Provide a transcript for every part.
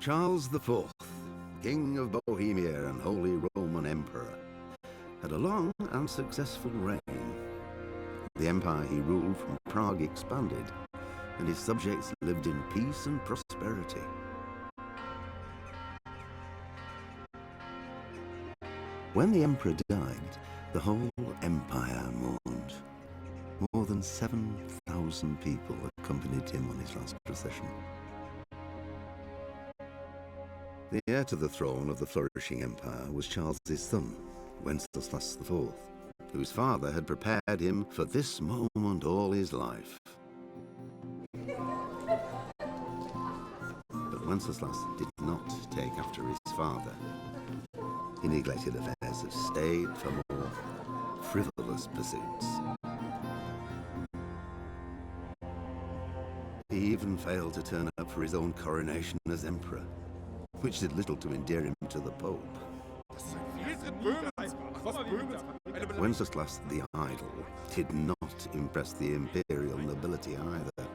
Charles IV, King of Bohemia and Holy Roman Emperor, had a long and successful reign. The empire he ruled from Prague expanded, and his subjects lived in peace and prosperity. When the emperor died, the whole empire mourned. More than 7,000 people accompanied him on his last procession. The heir to the throne of the flourishing empire was Charles's son, Wenceslas IV, whose father had prepared him for this moment all his life. But Wenceslas did not take after his father. He neglected affairs of state for more frivolous pursuits. He even failed to turn up for his own coronation as emperor, which did little to endear him to the Pope. Wenceslas the Idle did not impress the imperial nobility either.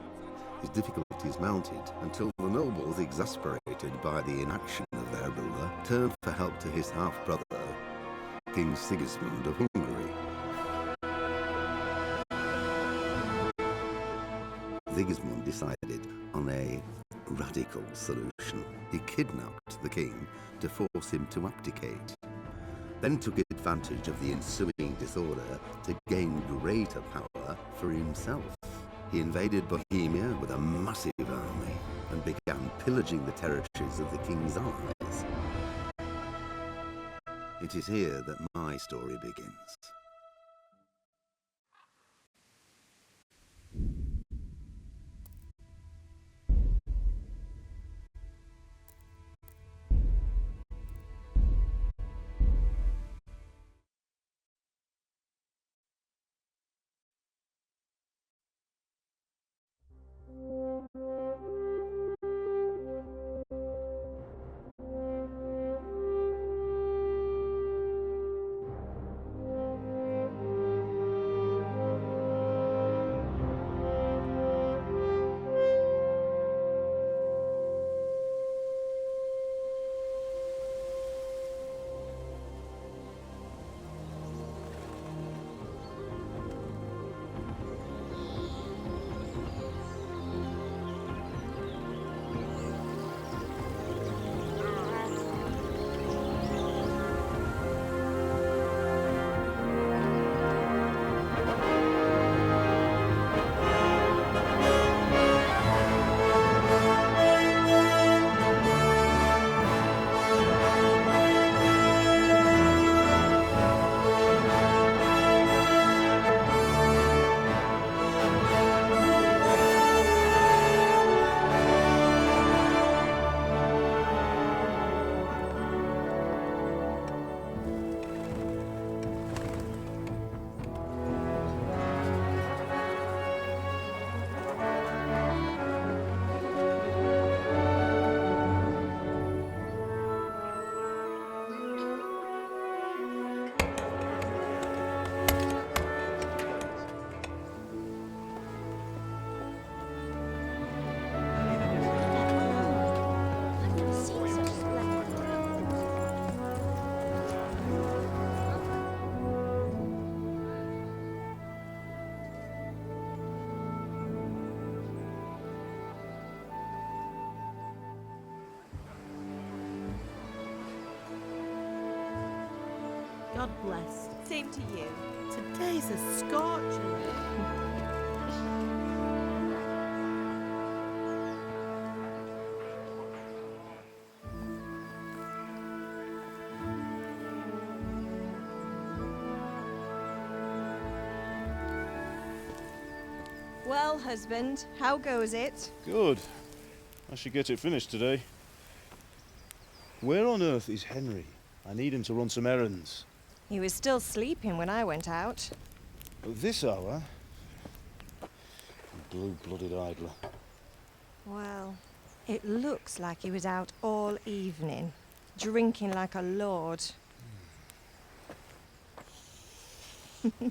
His difficulties mounted until the nobles, exasperated by the inaction of their ruler, turned for help to his half-brother, King Sigismund of Hungary. Sigismund decided on a radical solution. He kidnapped the king to force him to abdicate, then took advantage of the ensuing disorder to gain greater power for himself. He invaded Bohemia with a massive army and began pillaging the territories of the king's allies. It is here that my story begins. God bless. Same to you. Today's a scorcher. Well, husband, how goes it? Good. I should get it finished today. Where on earth is Henry? I need him to run some errands. He was still sleeping when I went out. At this hour? Blue-blooded idler. Well, it looks like he was out all evening, drinking like a lord. Go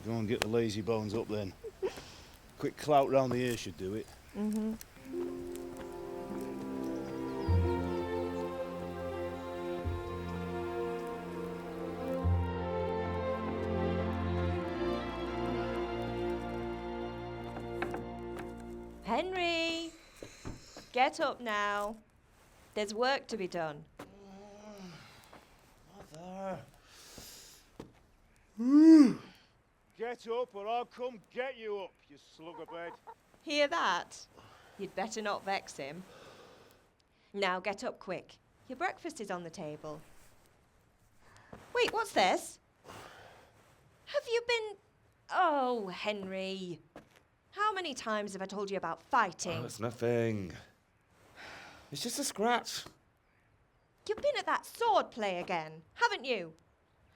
and get the lazy bones up then. Quick clout round the ear should do it. Mm-hmm. Henry! Get up now. There's work to be done. Mother. Get up or I'll come get you up, you slugabed. Hear that? You'd better not vex him. Now get up quick. Your breakfast is on the table. Wait, what's this? Have you been... Oh, Henry. How many times have I told you about fighting? Oh, it's nothing. It's just a scratch. You've been at that sword play again, haven't you?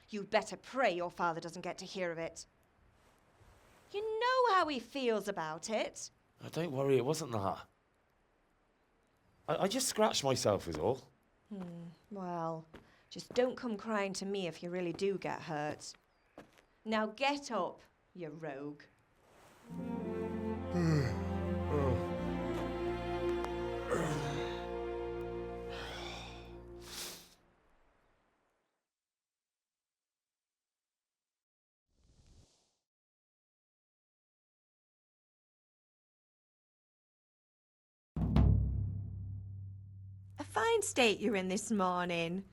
You'd better pray your father doesn't get to hear of it. You know how he feels about it. Oh, don't worry, it wasn't that. I just scratched myself is all. Well, just don't come crying to me if you really do get hurt. Now get up, you rogue. A fine state you're in this morning.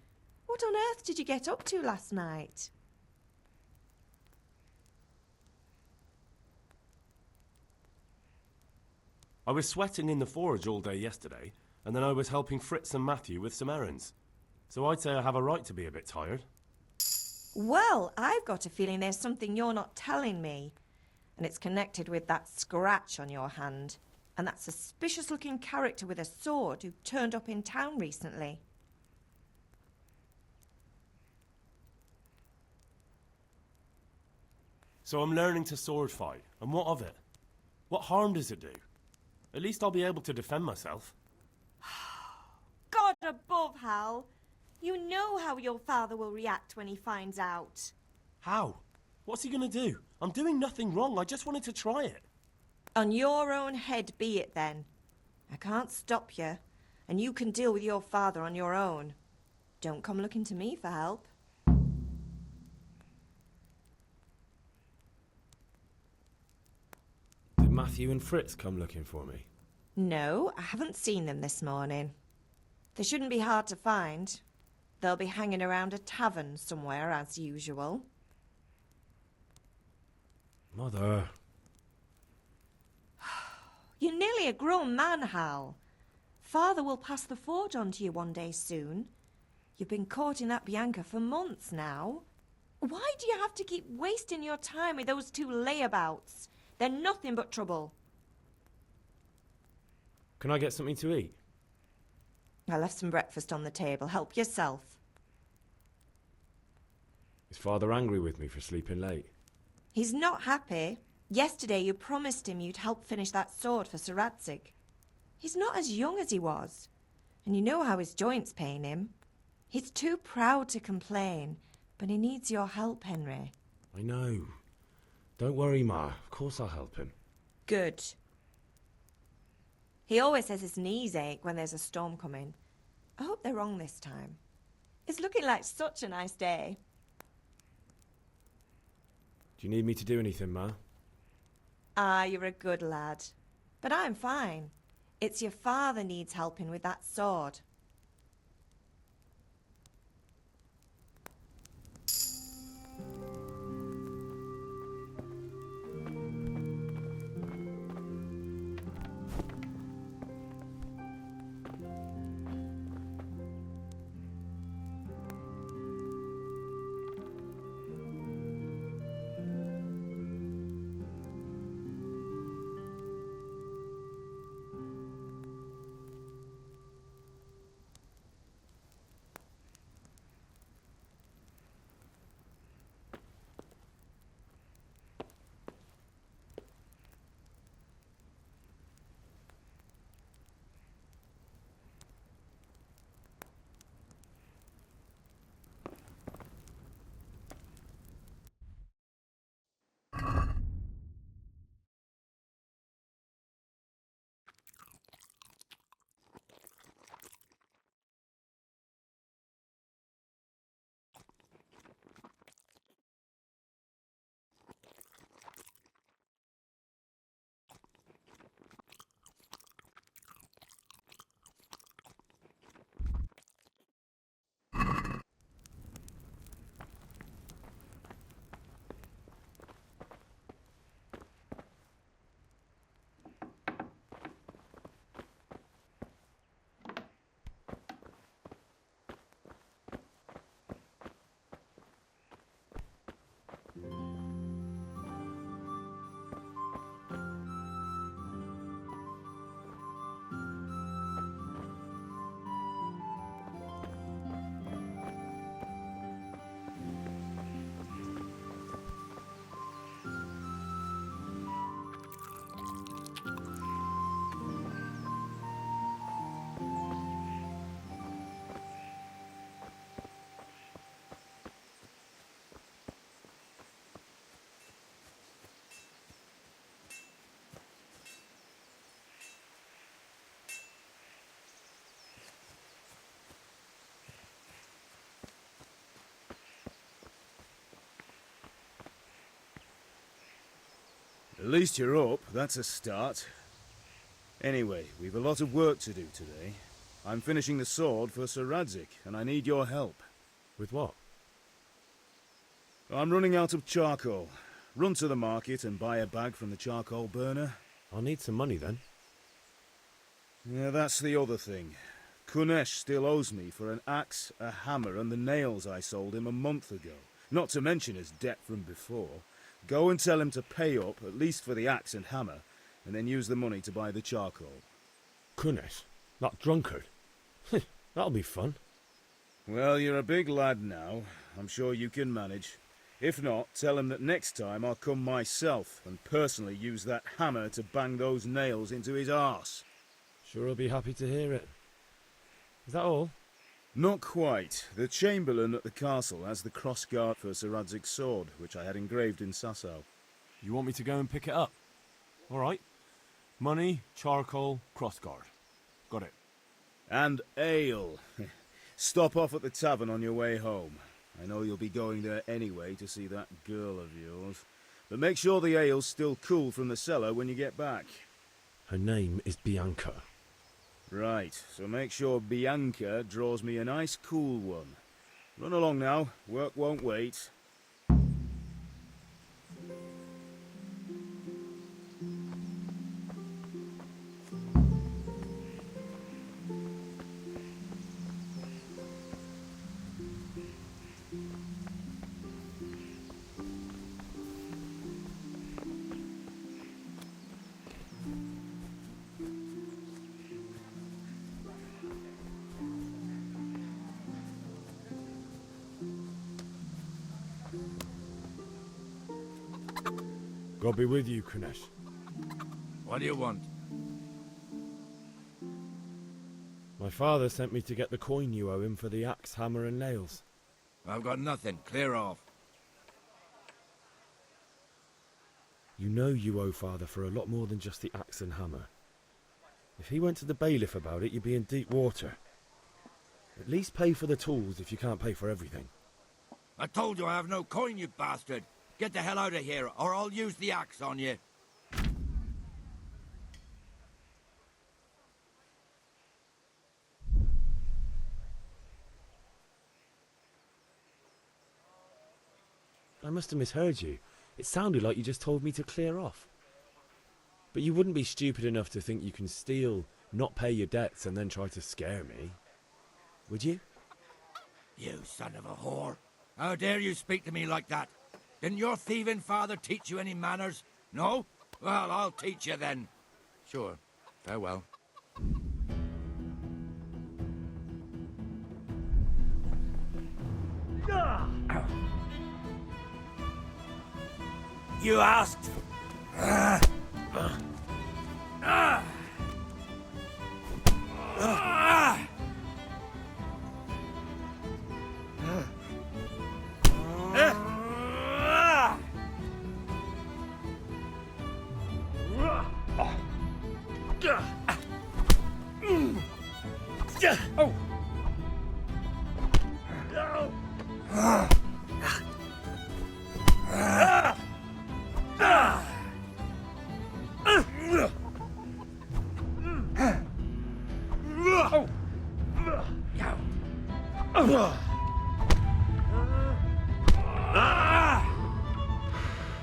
What on earth did you get up to last night? I was sweating in the forge all day yesterday, and then I was helping Fritz and Matthew with some errands. So I'd say I have a right to be a bit tired. Well, I've got a feeling there's something you're not telling me. And it's connected with that scratch on your hand. And that suspicious-looking character with a sword who turned up in town recently. So I'm learning to sword fight, and what of it? What harm does it do? At least I'll be able to defend myself. God above, Hal. You know how your father will react when he finds out. How? What's he gonna do? I'm doing nothing wrong, I just wanted to try it. On your own head be it then. I can't stop you, and you can deal with your father on your own. Don't come looking to me for help. Did Matthew and Fritz come looking for me? No, I haven't seen them this morning. They shouldn't be hard to find. They'll be hanging around a tavern somewhere, as usual. Mother. You're nearly a grown man, Hal. Father will pass the forge on to you one day soon. You've been courting that Bianca for months now. Why do you have to keep wasting your time with those two layabouts? They're nothing but trouble. Can I get something to eat? I left some breakfast on the table. Help yourself. Is Father angry with me for sleeping late? He's not happy. Yesterday you promised him you'd help finish that sword for Sir Radzig. He's not as young as he was, and you know how his joints pain him. He's too proud to complain, but he needs your help, Henry. I know. Don't worry, Ma. Of course I'll help him. Good. He always says his knees ache when there's a storm coming. I hope they're wrong this time. It's looking like such a nice day. Do you need me to do anything, Ma? Ah, you're a good lad. But I'm fine. It's your father needs helping with that sword. At least you're up, that's a start. Anyway, we've a lot of work to do today. I'm finishing the sword for Sir Radzig, and I need your help. With what? I'm running out of charcoal. Run to the market and buy a bag from the charcoal burner. I'll need some money then. Yeah, that's the other thing. Kunesh still owes me for an axe, a hammer, and the nails I sold him a month ago. Not to mention his debt from before. Go and tell him to pay up, at least for the axe and hammer, and then use the money to buy the charcoal. Kunesh? That drunkard? That'll be fun. Well, you're a big lad now. I'm sure you can manage. If not, tell him that next time I'll come myself and personally use that hammer to bang those nails into his arse. Sure he'll be happy to hear it. Is that all? Not quite. The Chamberlain at the castle has the crossguard for Sir Radzig's sword, which I had engraved in Sasau. You want me to go and pick it up? All right. Money, charcoal, crossguard. Got it. And ale. Stop off at the tavern on your way home. I know you'll be going there anyway to see that girl of yours. But make sure the ale's still cool from the cellar when you get back. Her name is Bianca. Right, so make sure Bianca draws me a nice cool one. Run along now, work won't wait. God be with you, Kunesh. What do you want? My father sent me to get the coin you owe him for the axe, hammer and nails. I've got nothing. Clear off. You know you owe father for a lot more than just the axe and hammer. If he went to the bailiff about it, you'd be in deep water. At least pay for the tools if you can't pay for everything. I told you I have no coin, you bastard. Get the hell out of here, or I'll use the axe on you. I must have misheard you. It sounded like you just told me to clear off. But you wouldn't be stupid enough to think you can steal, not pay your debts, and then try to scare me. Would you? You son of a whore. How dare you speak to me like that? Didn't your thieving father teach you any manners? No? Well, I'll teach you then. Sure. Farewell. You asked.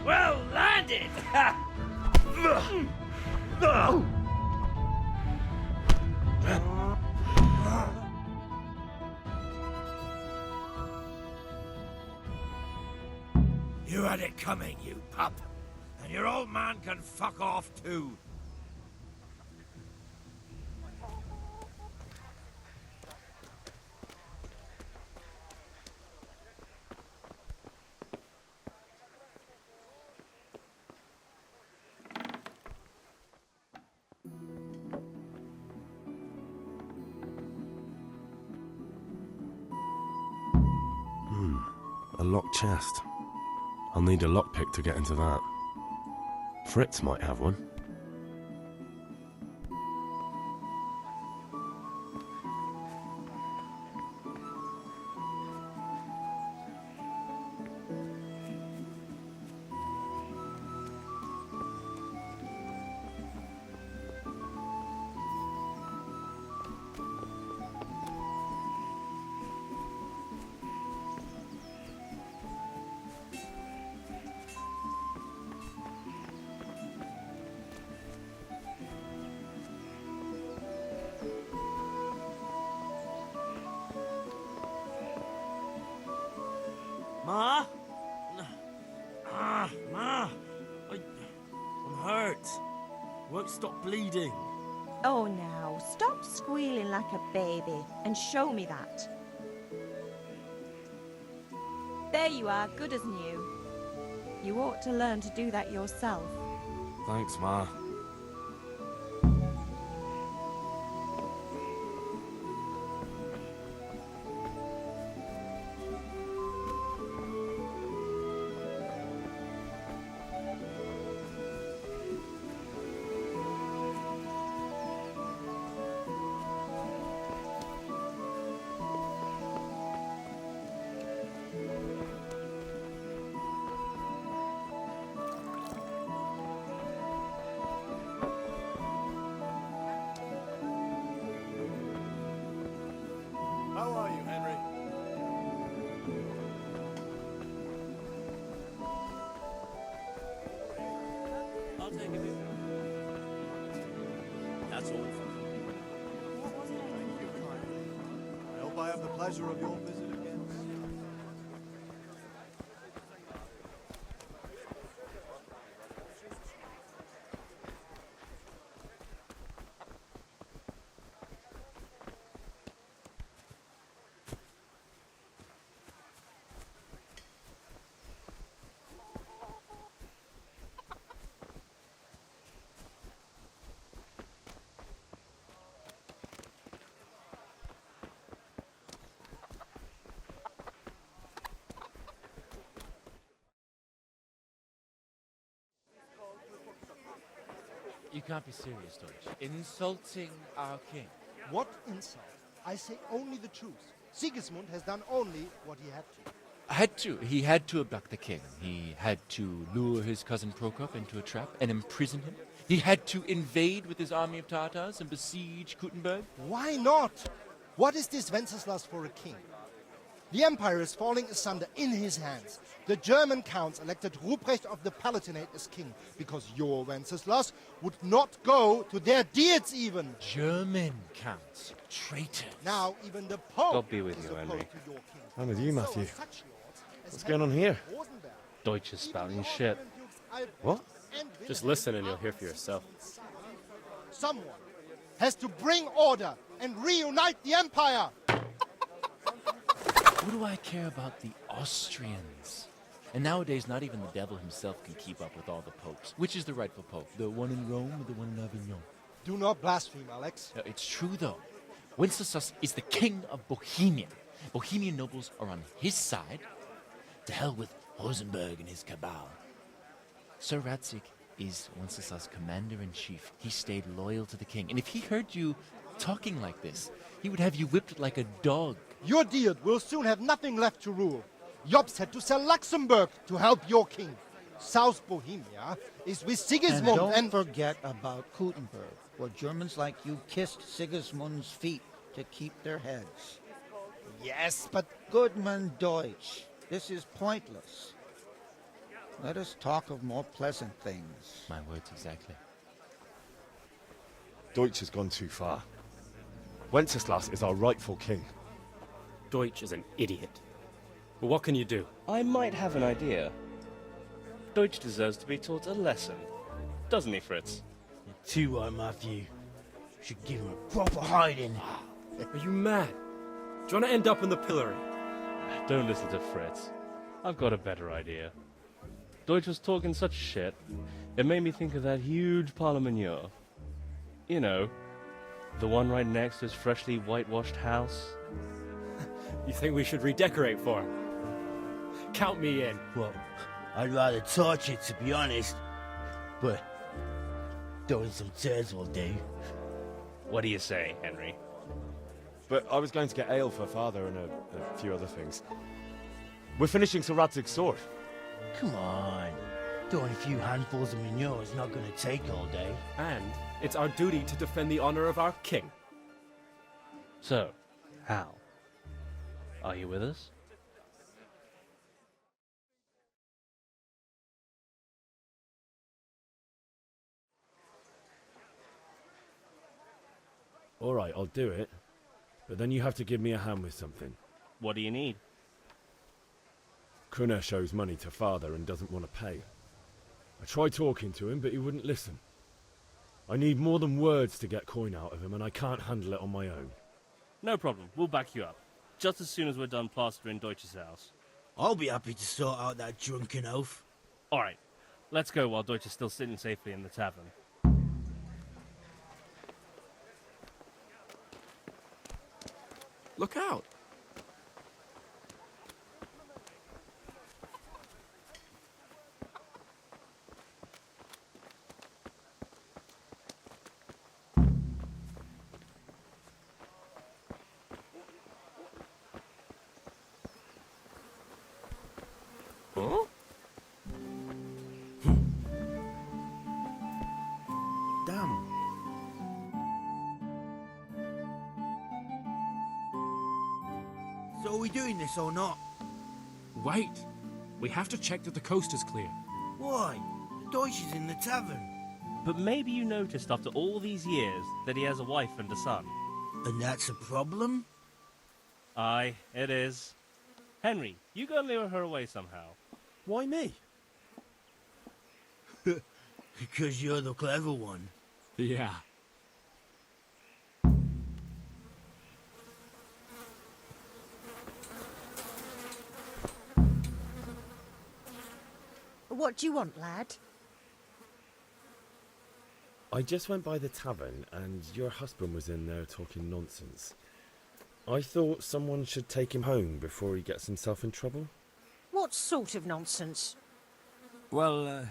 Well landed! You had it coming, you pup. And your old man can fuck off too. A locked chest. I'll need a lockpick to get into that. Fritz might have one. Ma? Ma! I'm hurt. Won't stop bleeding. Oh, now, stop squealing like a baby and show me that. There you are, good as new. You ought to learn to do that yourself. Thanks, Ma. How are you, Henry? I'll take a bit. That's all. I hope I have the pleasure of your visit again. You can't be serious, Deutsch. Insulting our king. What insult? I say only the truth. Sigismund has done only what he had to. He had to abduct the king. He had to lure his cousin Prokop into a trap and imprison him. He had to invade with his army of Tatars and besiege Kuttenberg. Why not? What is this Wenceslas for a king? The empire is falling asunder in his hands. The German counts elected Ruprecht of the Palatinate as king because your Wenceslas would not go to their deeds even. German counts. Traitors. Now even the Pope God be with is you, opposed Henry. to your king. I'm with you, So Matthew. such lords as What's going on here? Rosenberg, Deutsch is spouting shit. What? and Just Wilhelm listen and you'll hear for yourself. Someone has to bring order and reunite the empire. What do I care about the Austrians? And nowadays, not even the devil himself can keep up with all the popes. Which is the rightful pope? The one in Rome or the one in Avignon? Do not blaspheme, Alex. It's true, though. Wenceslas is the king of Bohemia. Bohemian nobles are on his side. To hell with Rosenberg and his cabal. Sir Radzik is Wenceslas' commander-in-chief. He stayed loyal to the king. And if he heard you talking like this, he would have you whipped like a dog. Your Diet will soon have nothing left to rule. Jobst had to sell Luxembourg to help your king. South Bohemia is with Sigismund and don't forget about Kuttenberg, where Germans like you kissed Sigismund's feet to keep their heads. Yes, but Goodman Deutsch, this is pointless. Let us talk of more pleasant things. My words exactly. Deutsch has gone too far. Wenceslas is our rightful king. Deutsch is an idiot. But what can you do? I might have an idea. Deutsch deserves to be taught a lesson. Doesn't he, Fritz? You're too right, Matthew. Should give him a proper hiding. Are you mad? Do you want to end up in the pillory? Don't listen to Fritz. I've got a better idea. Deutsch was talking such shit, it made me think of that huge parliament. You know, the one right next to his freshly whitewashed house. You think we should redecorate for him? Count me in. Well, I'd rather torch it, to be honest. But throwing some turds will do. What do you say, Henry? But I was going to get ale for father and a few other things. We're finishing Sir Radzig's sword. Come on. Throwing a few handfuls of manure is not going to take all day. And it's our duty to defend the honor of our king. So, Hal, are you with us? All right, I'll do it. But then you have to give me a hand with something. What do you need? Kunesh owes money to father and doesn't want to pay. I tried talking to him, but he wouldn't listen. I need more than words to get coin out of him, and I can't handle it on my own. No problem, we'll back you up. Just as soon as we're done plastering Deutsch's house. I'll be happy to sort out that drunken oaf. Alright, let's go while Deutsch is still sitting safely in the tavern. Look out! Huh? Damn. So are we doing this or not? Wait! We have to check that the coast is clear. Why? Deutsch is in the tavern. But maybe you noticed after all these years that he has a wife and a son. And that's a problem? Aye, it is. Henry, you go and lure her away somehow. Why me? Because you're the clever one. Yeah. What do you want, lad? I just went by the tavern and your husband was in there talking nonsense. I thought someone should take him home before he gets himself in trouble. What sort of nonsense? Well,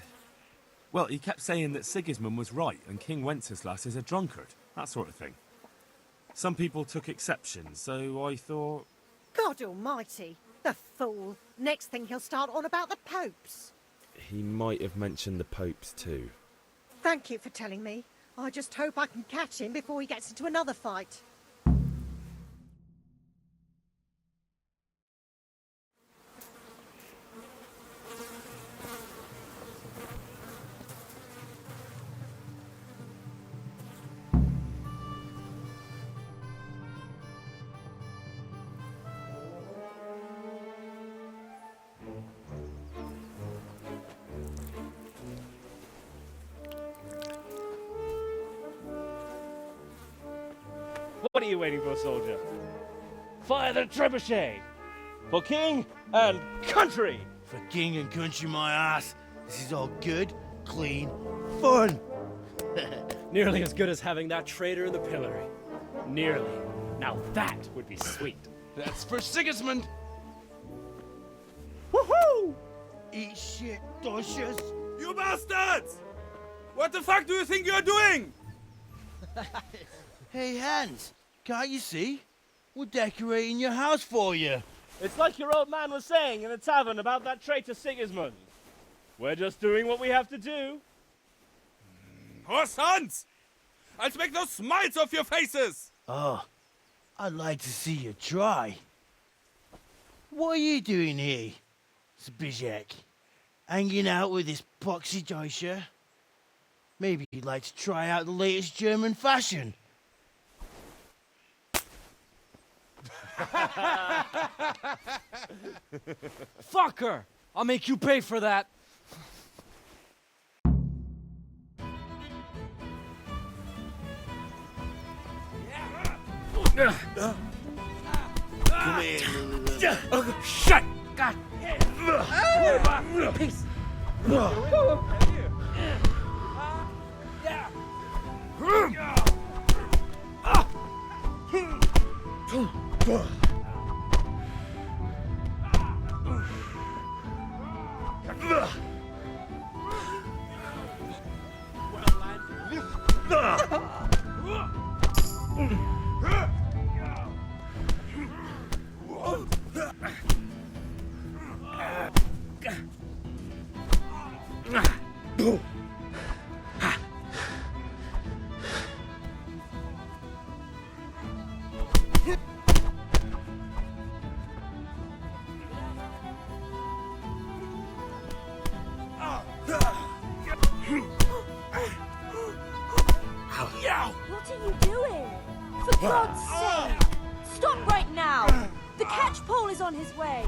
he kept saying that Sigismund was right and King Wenceslas is a drunkard, that sort of thing. Some people took exception, so I thought... God almighty, the fool. Next thing he'll start on about the popes. He might have mentioned the popes too. Thank you for telling me. I just hope I can catch him before he gets into another fight. What are you waiting for, soldier? Fire the trebuchet! For king and country! For king and country, my ass. This is all good, clean, fun. Nearly as good as having that traitor in the pillory. Nearly. Now that would be sweet. That's for Sigismund! Woohoo! Eat shit, Deutsches. You bastards! What the fuck do you think you're doing? Hey, Hans, can't you see? We're decorating your house for you. It's like your old man was saying in the tavern about that traitor Sigismund. We're just doing what we have to do. Oh, sons! I'll make those smiles off your faces! Oh, I'd like to see you try. What are you doing here, Zbigniew? Hanging out with this poxy Deutscher? Maybe you'd like to try out the latest German fashion. Fucker! I'll make you pay for that. Come here, little. Shut! God! Peace! What are you doing? For God's sake! Stop right now! The catch pole is on his way!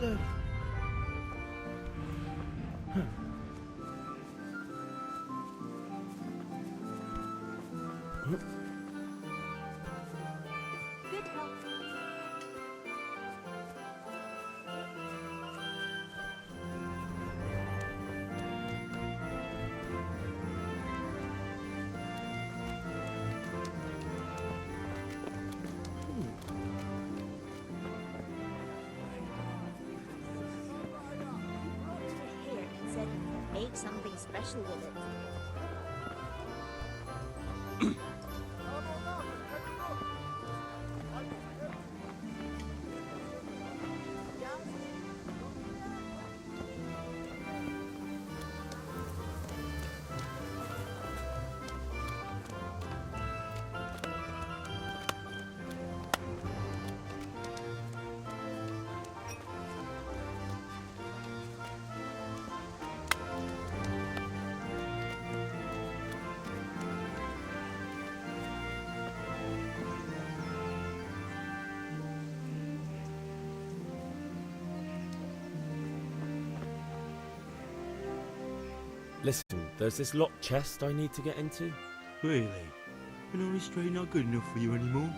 the... Good help. Here and said make something special with it. Listen, there's this locked chest I need to get into. Really? An honest trade not good enough for you anymore?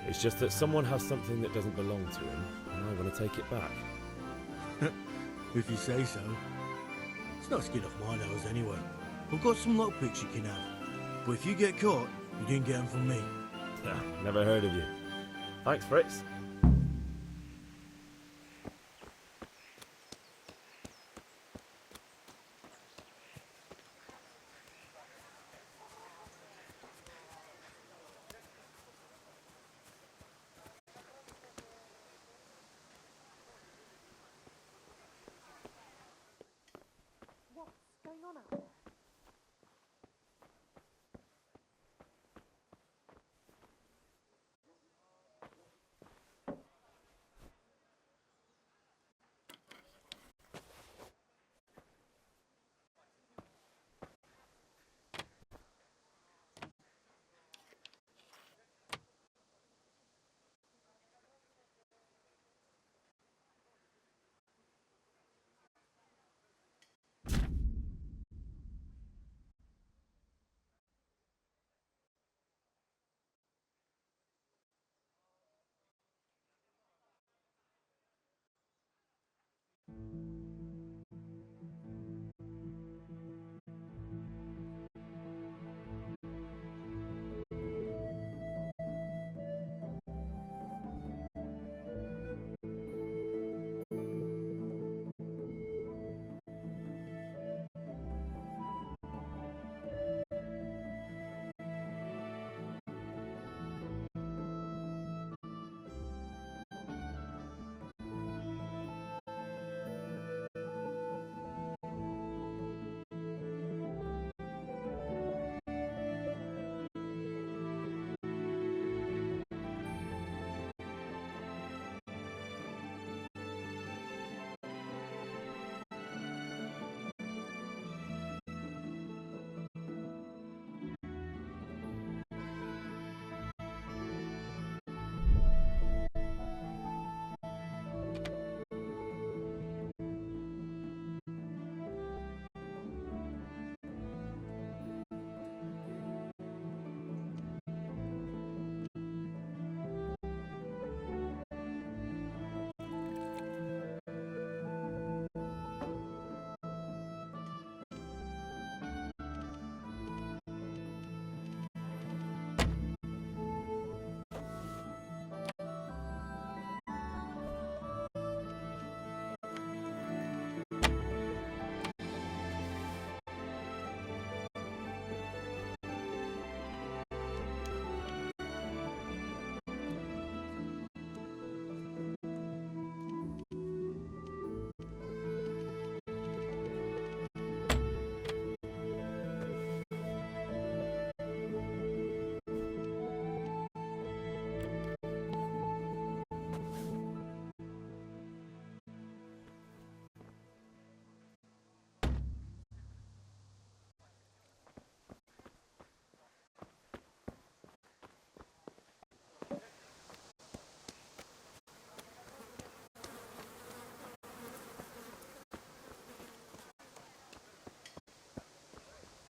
It's just that someone has something that doesn't belong to him, and I want to take it back. If you say so. It's not skin off my nose anyway. I've got some lockpicks you can have. But if you get caught, you didn't get them from me. Never heard of you. Thanks, Fritz. What's going on out there?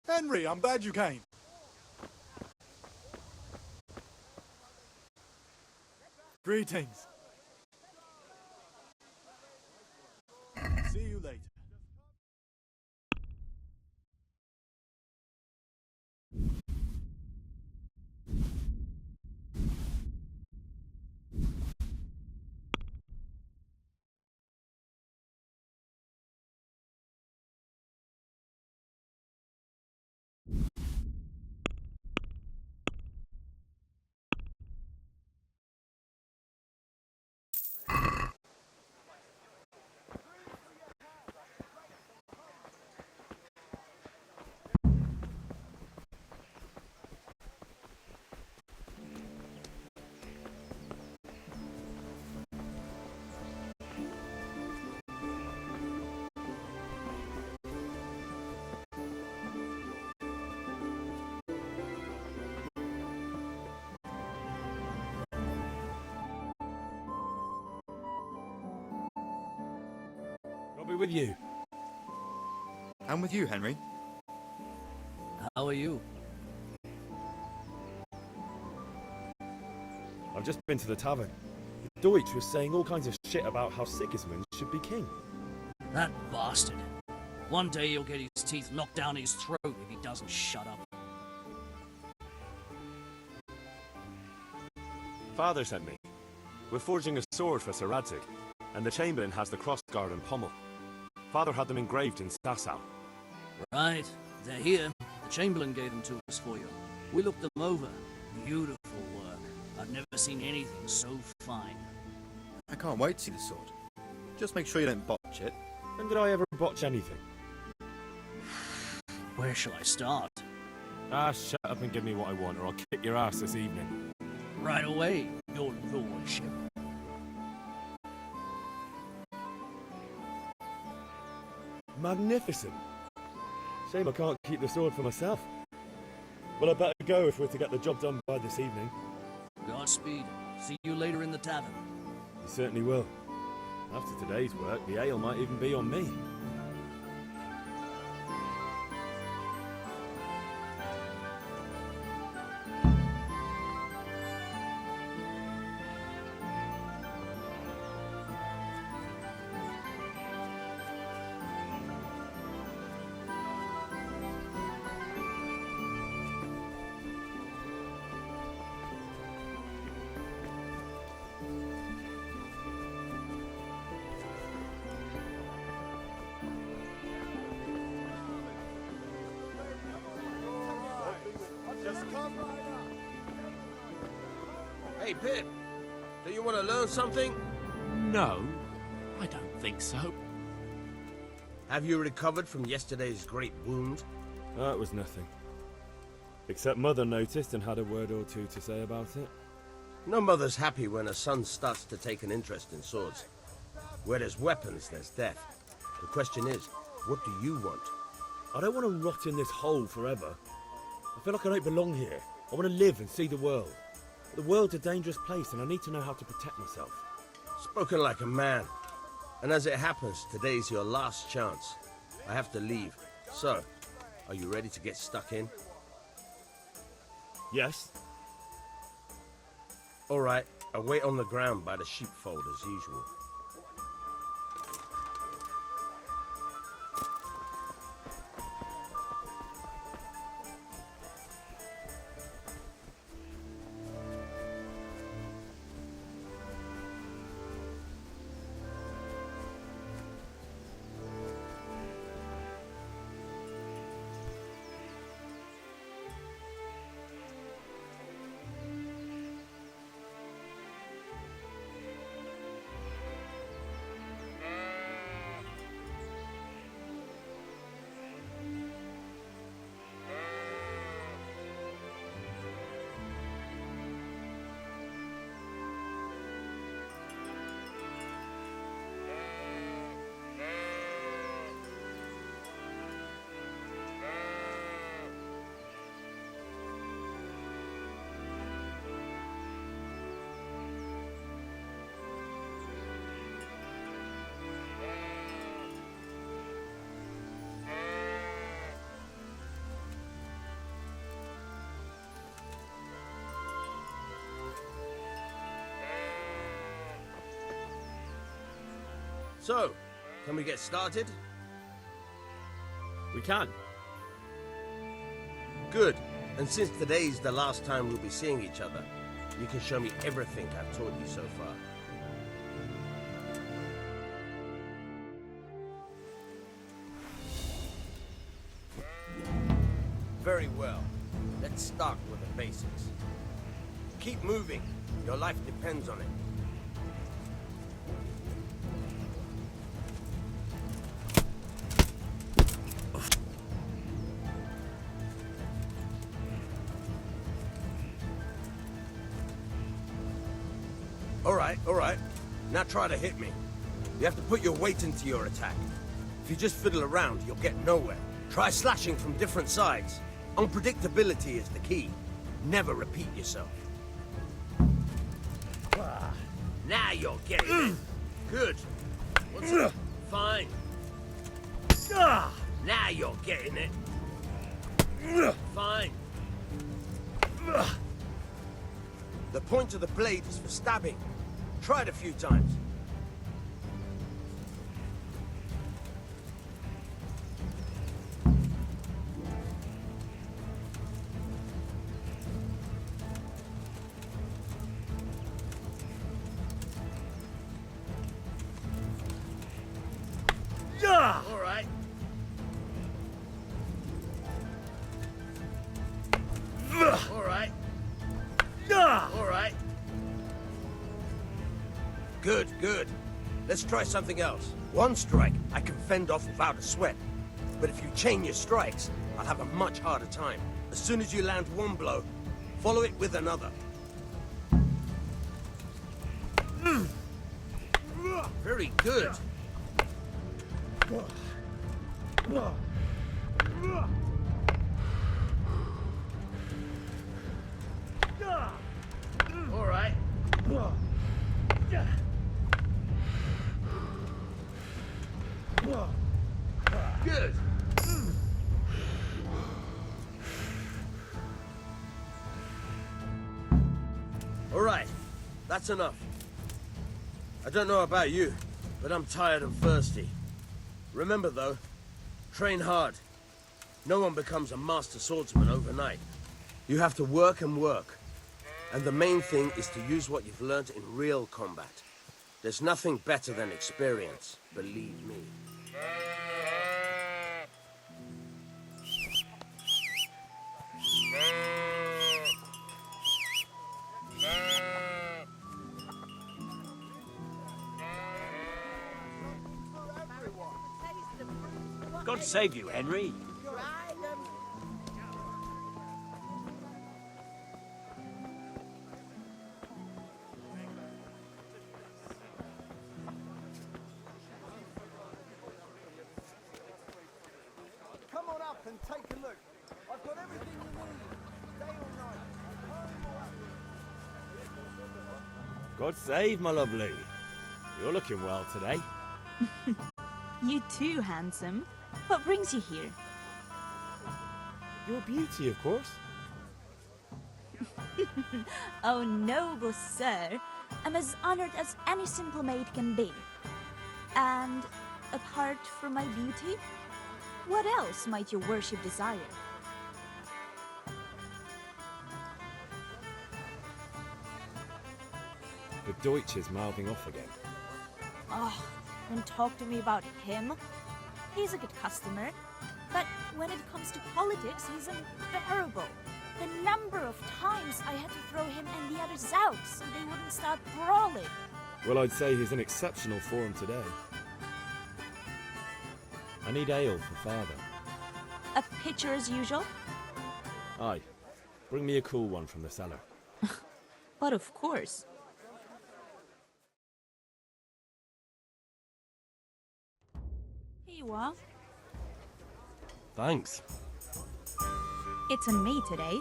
Henry, I'm glad you came. Greetings. See you later. I'll be with you. I'm with you, Henry. How are you? I've just been to the tavern. Deutsch was saying all kinds of shit about how Sigismund should be king. That bastard. One day he'll get his teeth knocked down his throat if he doesn't shut up. Father sent me. We're forging a sword for Sir Radzig, and the Chamberlain has the crossguard and pommel. Father had them engraved in Sasau. Right, they're here. The Chamberlain gave them to us for you. We looked them over. Beautiful work. I've never seen anything so fine. I can't wait to see the sword. Just make sure you don't botch it. When did I ever botch anything? Where shall I start? Ah, shut up and give me what I want, or I'll kick your ass this evening. Right away, your lordship. Magnificent. Shame I can't keep the sword for myself. Well, I better go if we're to get the job done by this evening. Godspeed. See you later in the tavern. You certainly will. After today's work, the ale might even be on me. Hey, Pip, do you want to learn something? No, I don't think so. Have you recovered from yesterday's great wound? That was nothing. Except Mother noticed and had a word or two to say about it. No mother's happy when a son starts to take an interest in swords. Where there's weapons, there's death. The question is, what do you want? I don't want to rot in this hole forever. I feel like I don't belong here. I want to live and see the world. The world's a dangerous place and I need to know how to protect myself. Spoken like a man. And as it happens, today's your last chance. I have to leave. So, are you ready to get stuck in? Yes. All right, I'll wait on the ground by the sheepfold as usual. So, can we get started? We can. Good. And since today's the last time we'll be seeing each other, you can show me everything I've taught you so far. Very well. Let's start with the basics. Keep moving. Your life depends on it. All right. Now try to hit me. You have to put your weight into your attack. If you just fiddle around, you'll get nowhere. Try slashing from different sides. Unpredictability is the key. Never repeat yourself. Now you're getting it. Good. What's it? Fine. Now you're getting it. Fine. The point of the blade is for stabbing. Try it a few times. All right. All right. All right. Good. Let's try something else. One strike I can fend off without a sweat. But if you chain your strikes, I'll have a much harder time. As soon as you land one blow, follow it with another. Very good. All right. Good. All right. That's enough. I don't know about you, but I'm tired and thirsty. Remember though, train hard. No one becomes a master swordsman overnight. You have to work and work. And the main thing is to use what you've learned in real combat. There's nothing better than experience, believe me. God save you, Henry. Come on up and take a look. I've got everything you need. Day or night. God save, my lovely. You're looking well today. You too, handsome. What brings you here? Your beauty, of course. Oh, noble sir. I'm as honored as any simple maid can be. And apart from my beauty, what else might your worship desire? The Deutsch is mouthing off again. Oh, don't talk to me about him. He's a good customer. But when it comes to politics, he's unbearable. The number of times I had to throw him and the others out so they wouldn't start brawling. Well, I'd say he's in exceptional form today. I need ale for father. A pitcher as usual? Aye. Bring me a cool one from the cellar. But of course. Here you are. Thanks. It's on me today.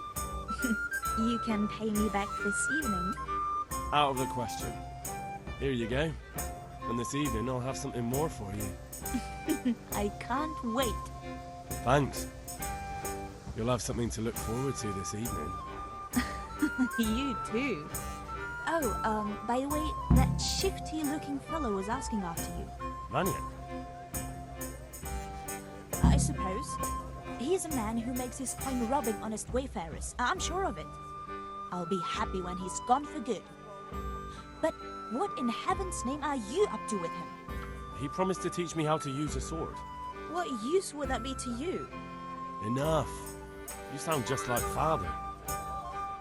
You can pay me back this evening. Out of the question. Here you go. And this evening I'll have something more for you. I can't wait. Thanks. You'll have something to look forward to this evening. You too. By the way, that shifty-looking fellow was asking after you. Vanya? I suppose. He's a man who makes his coin robbing honest wayfarers. I'm sure of it. I'll be happy when he's gone for good. But what in heaven's name are you up to with him? He promised to teach me how to use a sword. What use would that be to you? Enough. You sound just like Father.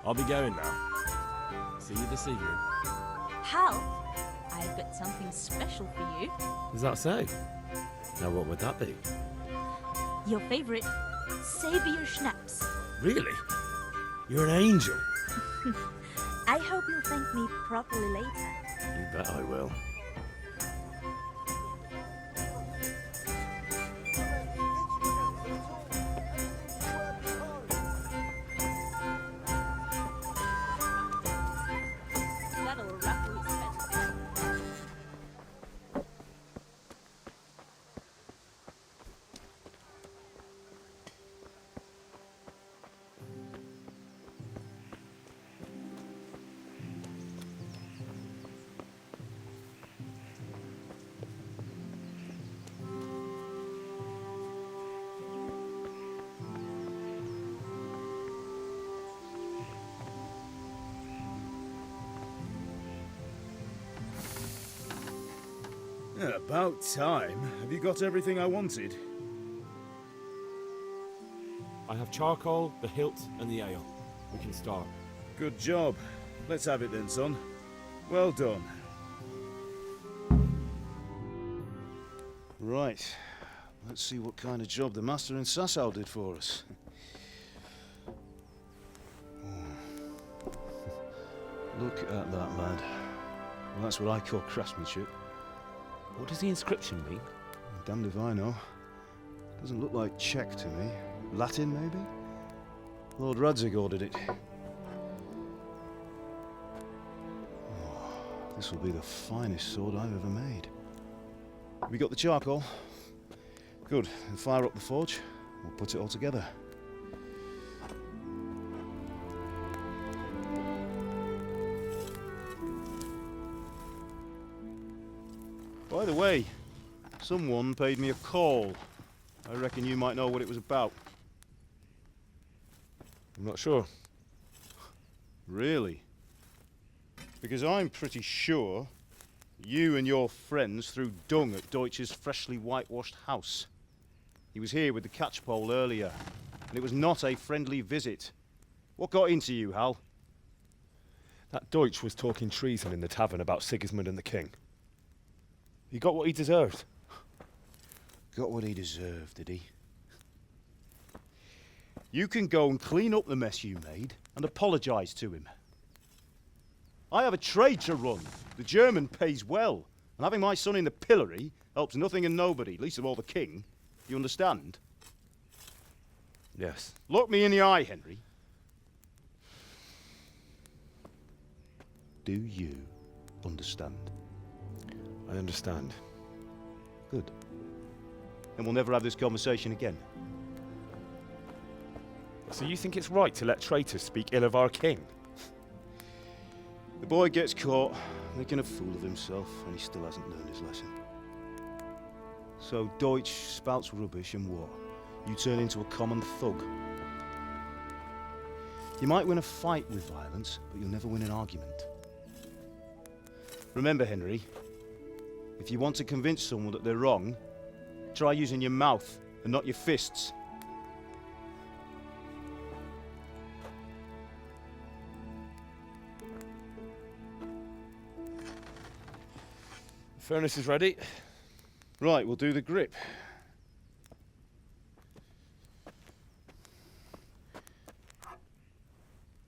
I'll be going now. See you this evening. Hal, I've got something special for you. Is that so? Now what would that be? Your favorite, Savior Schnapps. Really? You're an angel. I hope you'll thank me properly later. You bet I will. That'll roughly spend. Yeah, about time. Have you got everything I wanted? I have charcoal, the hilt, and the ale. We can start. Good job. Let's have it then, son. Well done. Right. Let's see what kind of job the master in Sasau did for us. Look at that, lad. Well, that's what I call craftsmanship. What does the inscription mean? Damned if I know. Doesn't look like Czech to me. Latin, maybe? Lord Radzig ordered it. Oh, this will be the finest sword I've ever made. Have we got the charcoal? Good. Then fire up the forge. We'll put it all together. By the way, someone paid me a call. I reckon you might know what it was about. I'm not sure. Really? Because I'm pretty sure you and your friends threw dung at Deutsch's freshly whitewashed house. He was here with the catchpole earlier, and it was not a friendly visit. What got into you, Hal? That Deutsch was talking treason in the tavern about Sigismund and the king. He got what he deserved. Got what he deserved, did he? You can go and clean up the mess you made and apologise to him. I have a trade to run. The German pays well, and having my son in the pillory helps nothing and nobody, least of all the king. You understand? Yes. Look me in the eye, Henry. Do you understand? I understand. Good. Then we'll never have this conversation again. So you think it's right to let traitors speak ill of our king? The boy gets caught, making a fool of himself, and he still hasn't learned his lesson. So Deutsch spouts rubbish, and what? You turn into a common thug. You might win a fight with violence, but you'll never win an argument. Remember, Henry, if you want to convince someone that they're wrong, try using your mouth and not your fists. The furnace is ready. Right, we'll do the grip.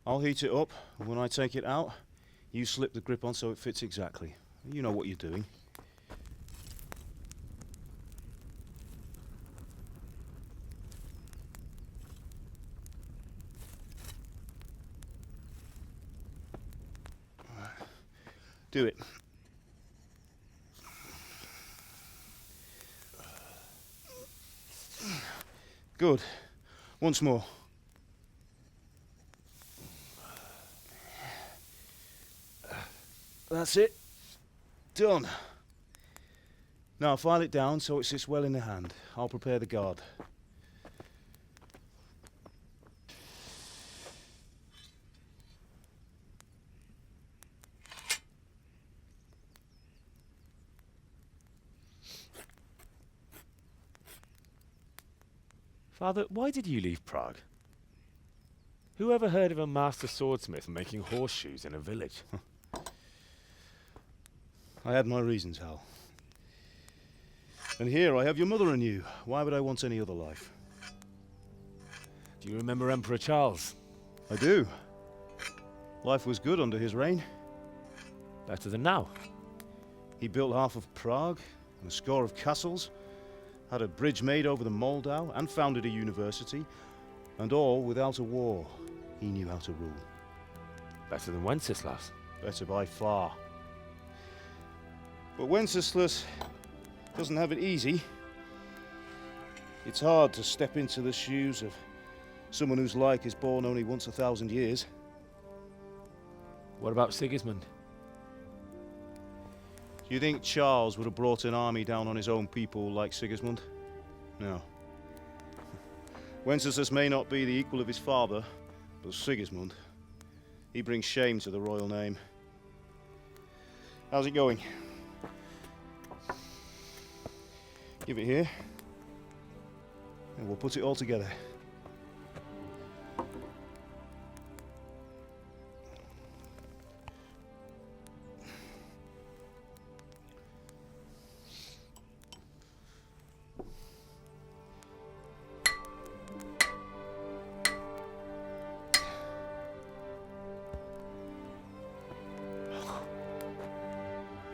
I'll heat it up, and when I take it out, you slip the grip on so it fits exactly. You know what you're doing. Do it. Good. Once more. That's it. Done. Now file it down so it sits well in the hand. I'll prepare the guard. Father, why did you leave Prague? Who ever heard of a master swordsmith making horseshoes in a village? I had my reasons, Hal. And here I have your mother and you. Why would I want any other life? Do you remember Emperor Charles? I do. Life was good under his reign. Better than now. He built half of Prague and a score of castles, had a bridge made over the Moldau, and founded a university, and all without a war. He knew how to rule. Better than Wenceslas. Better by far. But Wenceslas doesn't have it easy. It's hard to step into the shoes of someone whose like is born only once 1,000 years. What about Sigismund? Do you think Charles would have brought an army down on his own people like Sigismund? No. Wenceslas may not be the equal of his father, but Sigismund, he brings shame to the royal name. How's it going? Give it here, and we'll put it all together.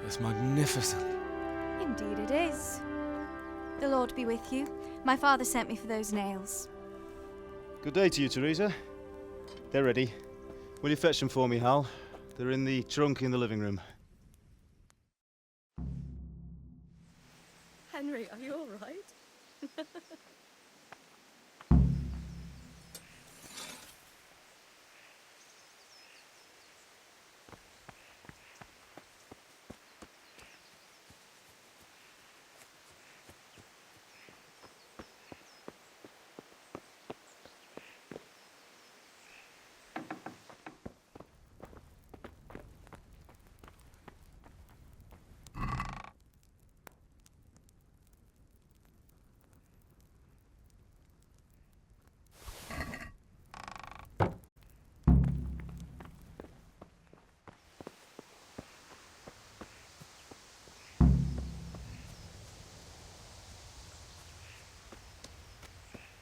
It's magnificent. Indeed it is. The Lord be with you. My father sent me for those nails. Good day to you, Teresa. They're ready. Will you fetch them for me, Hal? They're in the trunk in the living room. Henry, are you all right?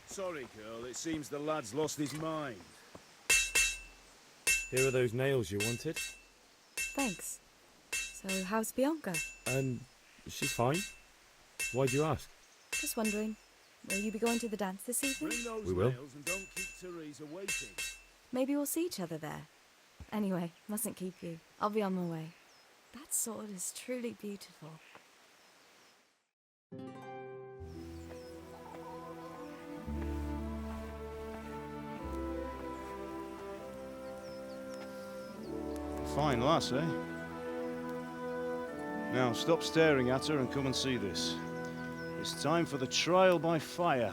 Sorry, girl. It seems the lad's lost his mind. Here are those nails you wanted. Thanks. So, how's Bianca? She's fine. Why'd you ask? Just wondering, will you be going to the dance this evening? Bring those We will. nails and don't keep Teresa waiting. Maybe we'll see each other there. Anyway, mustn't keep you. I'll be on my way. That sword is truly beautiful. Fine lass, eh? Now, stop staring at her and come and see this. It's time for the trial by fire.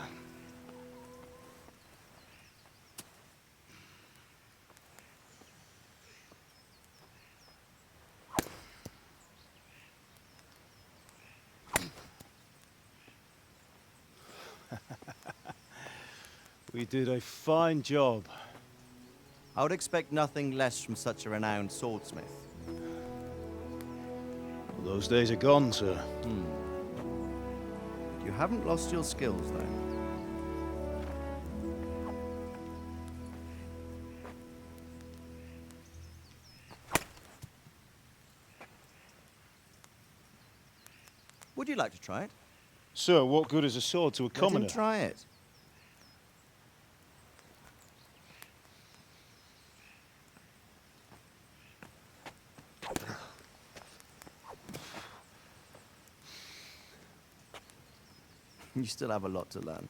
We did a fine job. I would expect nothing less from such a renowned swordsmith. Well, those days are gone, sir. You haven't lost your skills, though. Would you like to try it? Sir, what good is a sword to a commoner? Let him try it. You still have a lot to learn.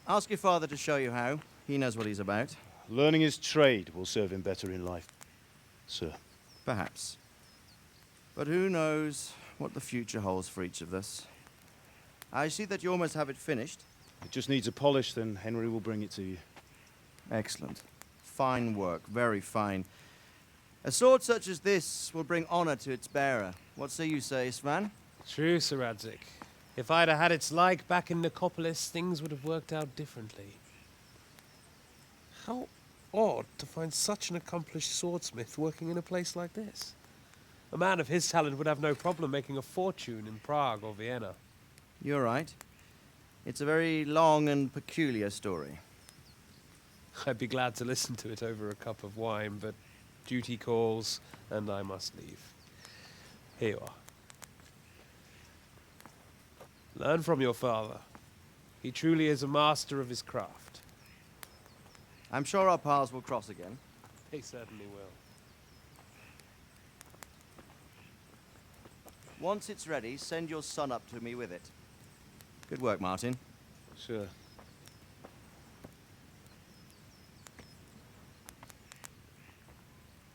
Ask your father to show you how. He knows what he's about. Learning his trade will serve him better in life, sir. Perhaps. But who knows what the future holds for each of us. I see that you almost have it finished. It just needs a polish, then Henry will bring it to you. Excellent. Fine work, very fine. A sword such as this will bring honor to its bearer. What say you, Svan? True, Sir Radzig. If I'd have had its like back in Nicopolis, things would have worked out differently. How odd to find such an accomplished swordsmith working in a place like this. A man of his talent would have no problem making a fortune in Prague or Vienna. You're right. It's a very long and peculiar story. I'd be glad to listen to it over a cup of wine, but duty calls, and I must leave. Here you are. Learn from your father. He truly is a master of his craft. I'm sure our paths will cross again. They certainly will. Once it's ready, send your son up to me with it. Good work, Martin. Sure.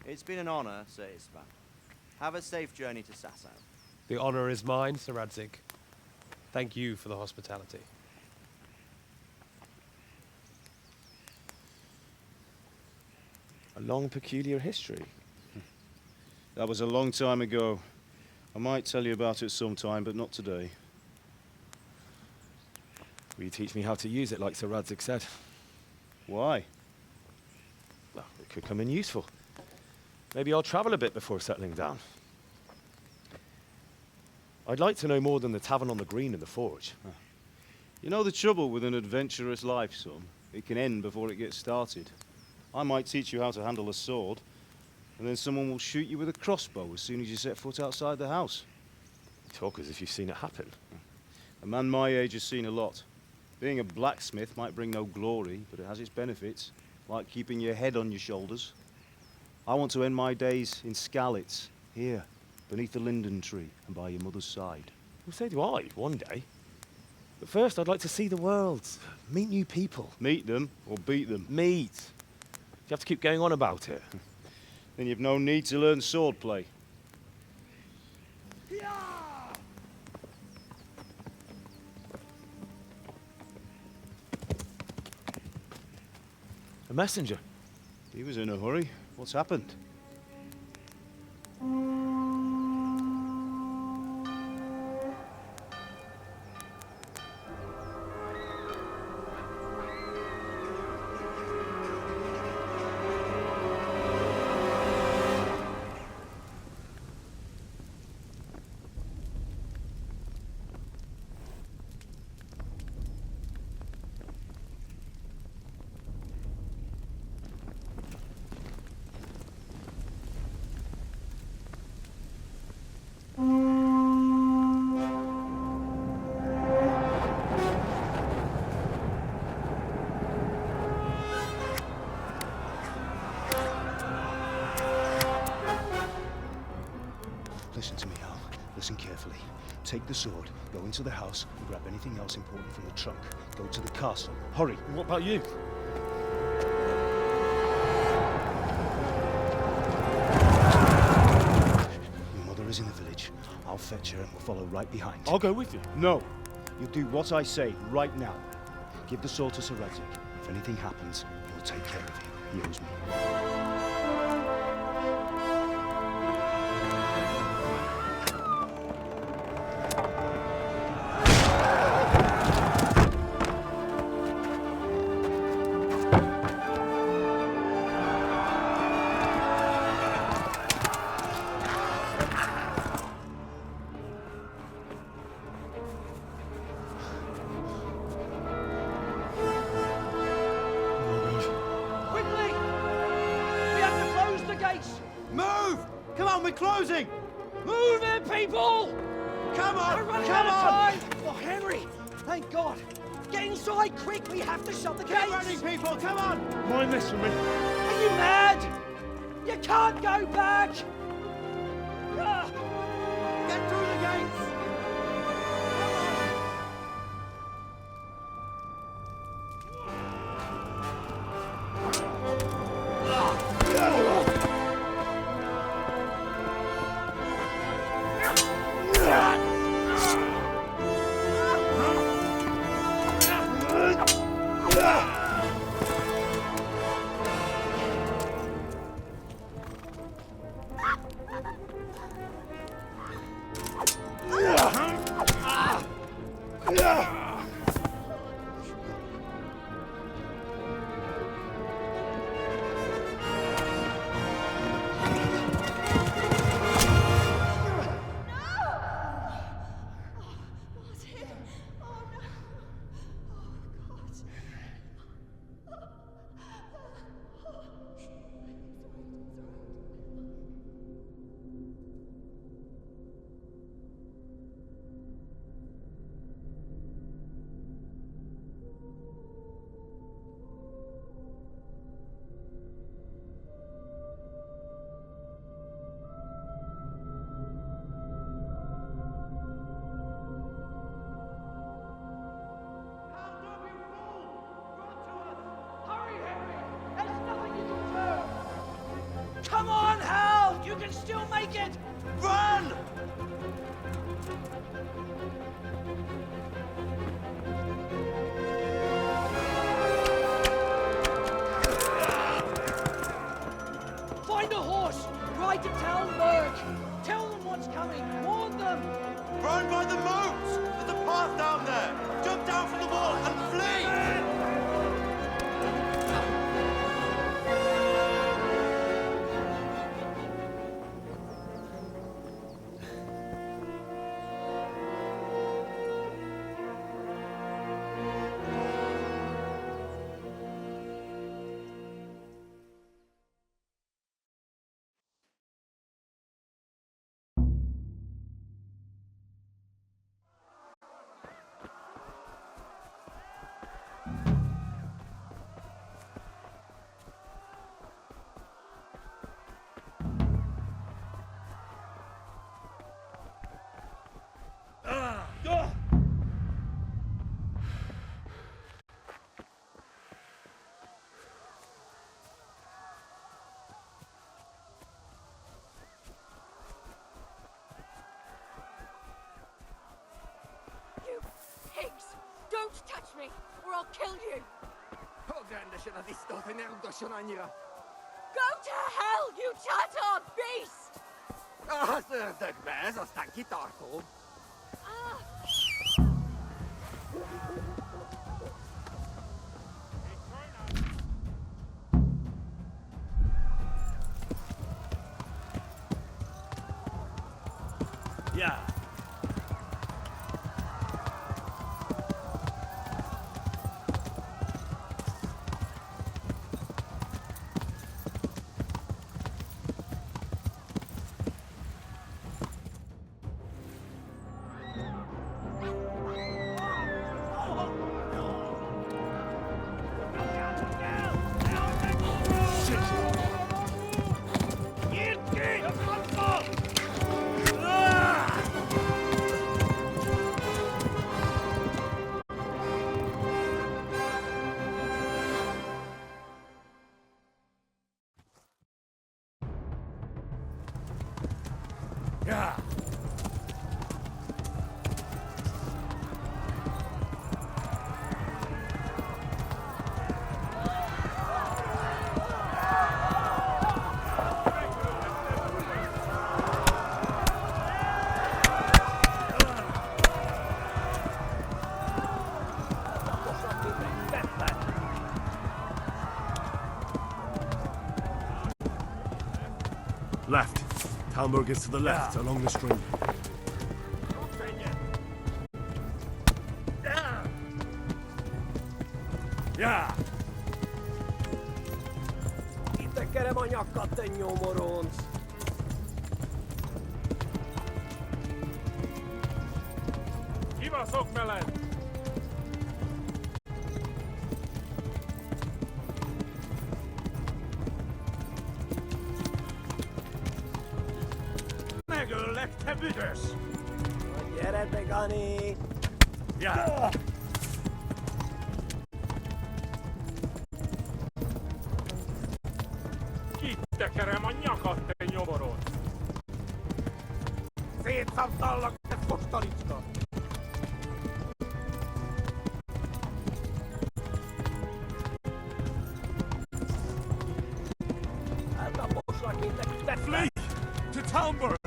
It's been an honor, Sir Isvan. Have a safe journey to Sasau. The honor is mine, Sir Radzig. Thank you for the hospitality. A long, peculiar history. That was a long time ago. I might tell you about it sometime, but not today. Will you teach me how to use it, like Sir Radzig said? Why? Well, it could come in useful. Maybe I'll travel a bit before settling down. I'd like to know more than the tavern on the green and the forge. You know the trouble with an adventurous life, son? It can end before it gets started. I might teach you how to handle a sword, and then someone will shoot you with a crossbow as soon as you set foot outside the house. You talk as if you've seen it happen. A man my age has seen a lot. Being a blacksmith might bring no glory, but it has its benefits, like keeping your head on your shoulders. I want to end my days in Skalitz, here, beneath the linden tree and by your mother's side. Well, so do I, one day. But first, I'd like to see the world, meet new people. Meet them or beat them? Meet. You have to keep going on about it. Then you've no need to learn swordplay. A messenger. He was in a hurry. What's happened? Listen to me, Al. Listen carefully. Take the sword, go into the house, and grab anything else important from the trunk. Go to the castle. Hurry. What about you? Your mother is in the village. I'll fetch her and we'll follow right behind. I'll go with you. No. You'll do what I say right now. Give the sword to Sir Radzig. If anything happens, he'll take care of you. He owes me. Closing! Move it, people! Come on! We're running Come out of on! time! Oh, Henry! Thank God! Get inside, quick! We have to shut the gates! Get running, people! Come on! Mind this for me. Are you mad? You can't go back! Get through the gates! Come on, Hal! You can still make it! Run! Find a horse! Ride to Talmberg! Tell them what's coming! Warn them! Run by the moat! There's a path down there! Jump down from the wall and flee! You pigs! Don't touch me, or I'll kill you! Go to hell, you Tatar beast! Yeah. Yeah. Left. Talmberg is to the left, along the stream. Yeah. Itekerem a nyakat, te nyomoronc! Kibaszok veled! Megöllek, te büdös! Gyere be, Gani! Ja! Kitekerem a nyakat, te nyomoronc! Szétszabdallak, te fostalicska! Hát a moslak én te Flee! To Talmberg!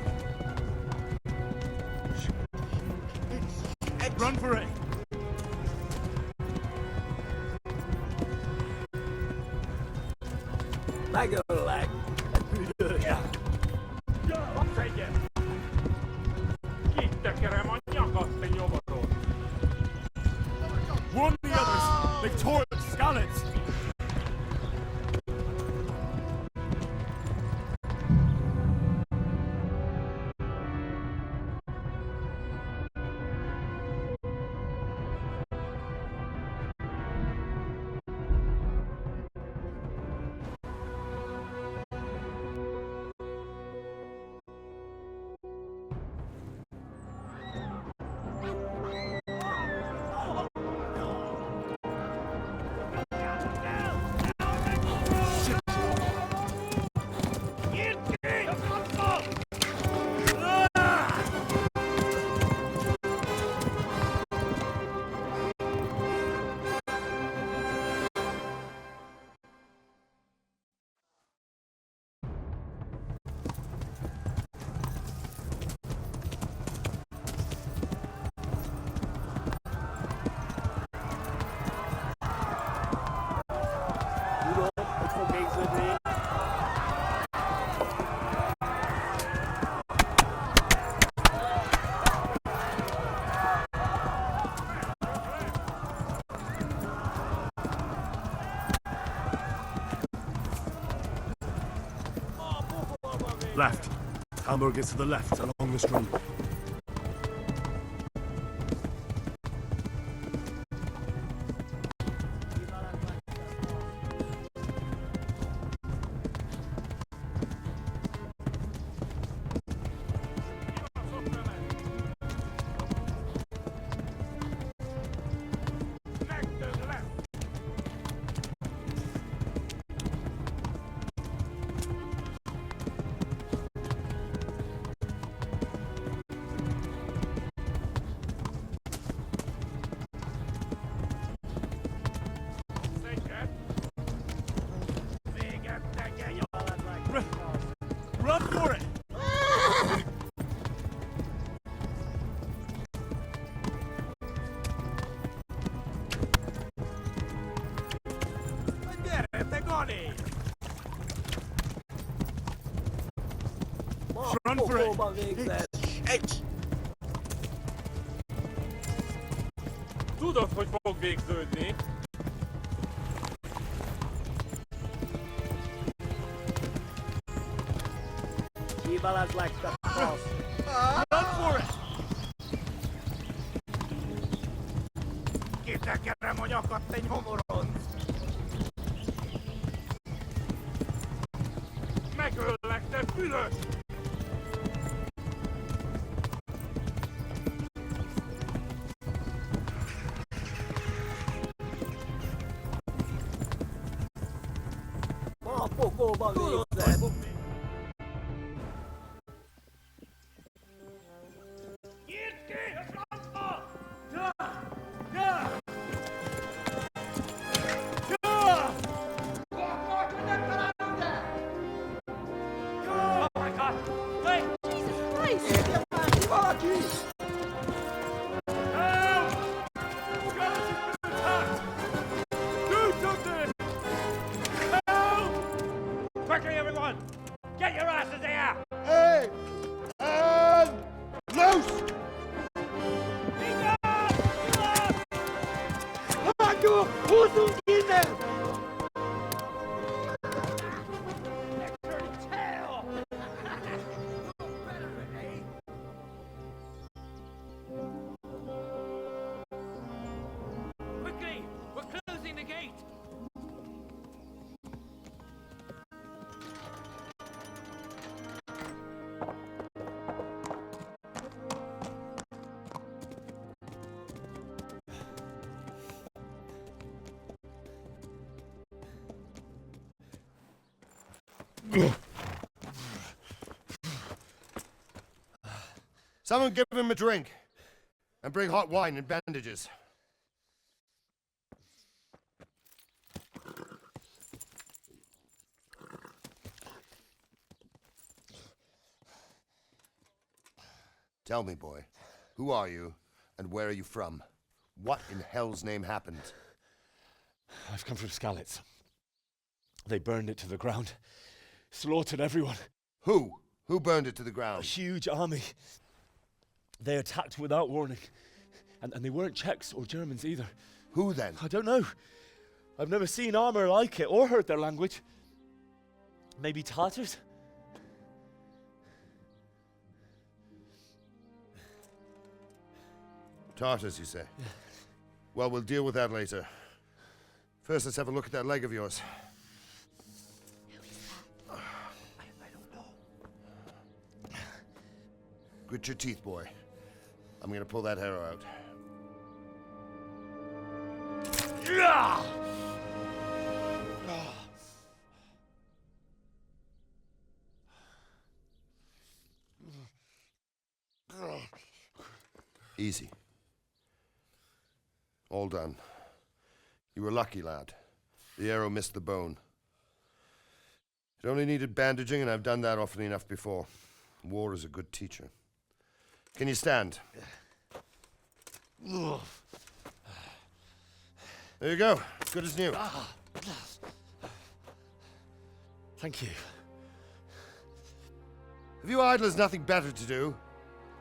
Run for it! Megöllek! Büdös! Kapsz egyet! Kitekerem a nyakat, te nyomoronc! Warn the others! They've torn scallops! Left. Hamburg is to the left, along the stream. Run for it! Run for it! Tudod, hogy fog végződni. Kivel legtöbb fasz. Run for it! Kitekerem a nyakat, te nyomoronc! Megöllek, te fülös! Ma a pokóba végzed! Nyírd ki a francba! Ja! Ja! Ja! Akkor, hogy nem találunk el! Ja! Oh my God! Hey! Jesus Christ! Érje már ki valaki! Help! Guys, it's been attacked! Do something! Help! Quickly, everyone! Get your asses here! Hey! And loose! Hagyjuk! Húzzunk innen! Quickly! We're closing the gate! Someone give him a drink. And bring hot wine and bandages. Tell me, boy, who are you and where are you from? What in hell's name happened? I've come from Skalitz. They burned it to the ground. Slaughtered everyone. Who? Who burned it to the A ground? huge army. They attacked without warning. And they weren't Czechs or Germans either. Who then? I don't know. I've never seen armor like it or heard their language. Maybe Tatars? Tartars, you say? Yeah. Well, we'll deal with that later. First, let's have a look at that leg of yours. I don't know. Grit your teeth, boy. I'm gonna pull that arrow out. Easy. All done. You were lucky, lad. The arrow missed the bone. It only needed bandaging, and I've done that often enough before. War is a good teacher. Can you stand? There you go. Good as new. Thank you. If you idlers nothing better to do,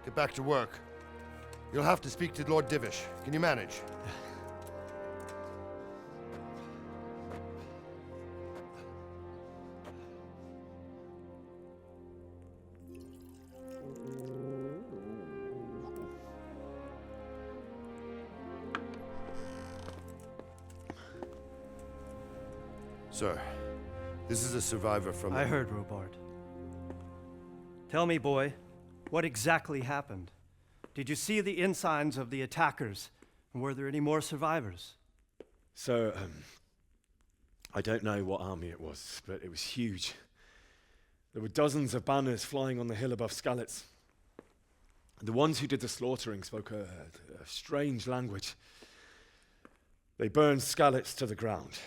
get back to work. You'll have to speak to Lord Divish. Can you manage? Sir, this is a survivor from... I heard, Robard. Tell me, boy, what exactly happened? Did you see the ensigns of the attackers? And were there any more survivors? So, I don't know what army it was, but it was huge. There were dozens of banners flying on the hill above Skalitz. The ones who did the slaughtering spoke a strange language. They burned Skalitz to the ground,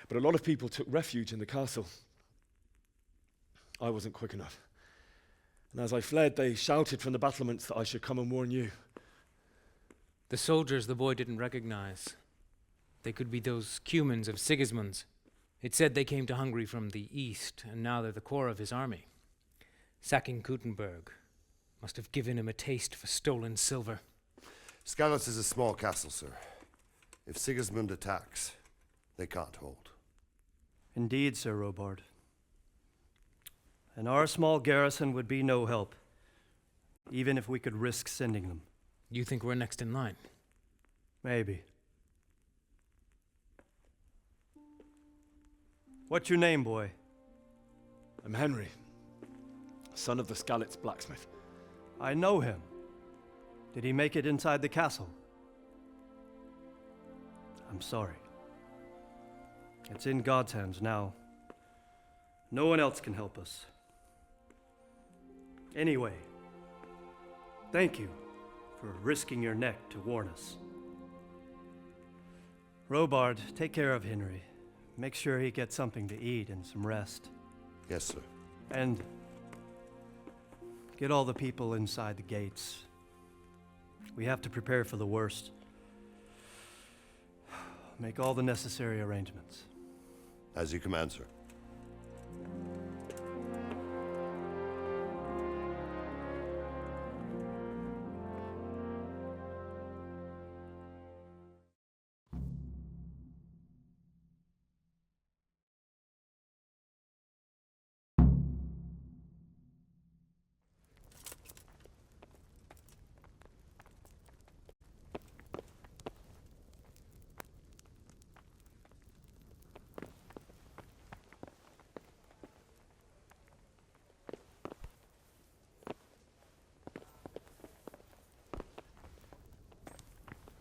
but a lot of people took refuge in the castle. I wasn't quick enough. And as I fled, they shouted from the battlements that I should come and warn you. The soldiers the boy didn't recognize. They could be those Cumans of Sigismund's. It said they came to Hungary from the east, and now they're the core of his army. Sacking Gutenberg must have given him a taste for stolen silver. Skalitz is a small castle, sir. If Sigismund attacks, they can't hold. Indeed, Sir Robard. And our small garrison would be no help, even if we could risk sending them. You think we're next in line? Maybe. What's your name, boy? I'm Henry, son of the Skalitz blacksmith. I know him. Did he make it inside the castle? I'm sorry. It's in God's hands now. No one else can help us. Anyway, thank you for risking your neck to warn us. Robard, take care of Henry. Make sure he gets something to eat and some rest. Yes, sir. And get all the people inside the gates. We have to prepare for the worst. Make all the necessary arrangements. As you command, sir.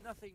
Nothing.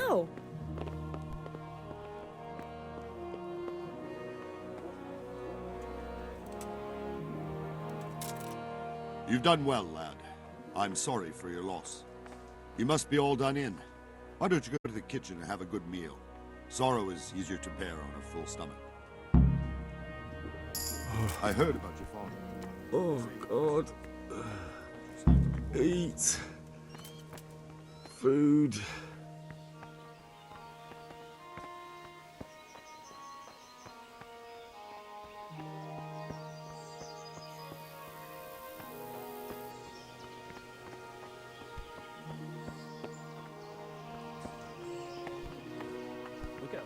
Ow! You've done well, lad. I'm sorry for your loss. You must be all done in. Why don't you go to the kitchen and have a good meal? Sorrow is easier to bear on a full stomach. I heard about your father. Oh, God. Eat. Food. Look out.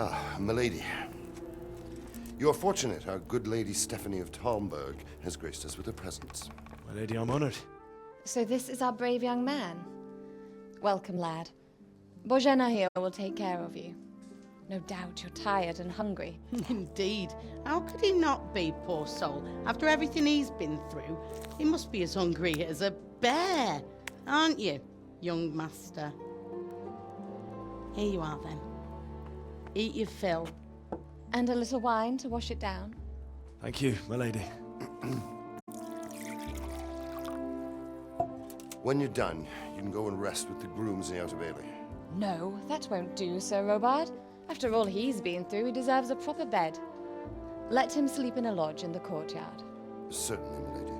Ah, milady. You are fortunate our good lady Stephanie of Talmberg has graced us with her presence. My lady, I'm honored. So this is our brave young man. Welcome, lad. Bojena here will take care of you. No doubt you're tired and hungry. Indeed. How could he not be, poor soul? After everything he's been through, he must be as hungry as a bear, aren't you, young master? Here you are, then. Eat your fill. And a little wine to wash it down. Thank you, my lady. When you're done, you can go and rest with the grooms in the Outer Bailey. No, that won't do, Sir Robard. After all he's been through, he deserves a proper bed. Let him sleep in a lodge in the courtyard. Certainly, milady.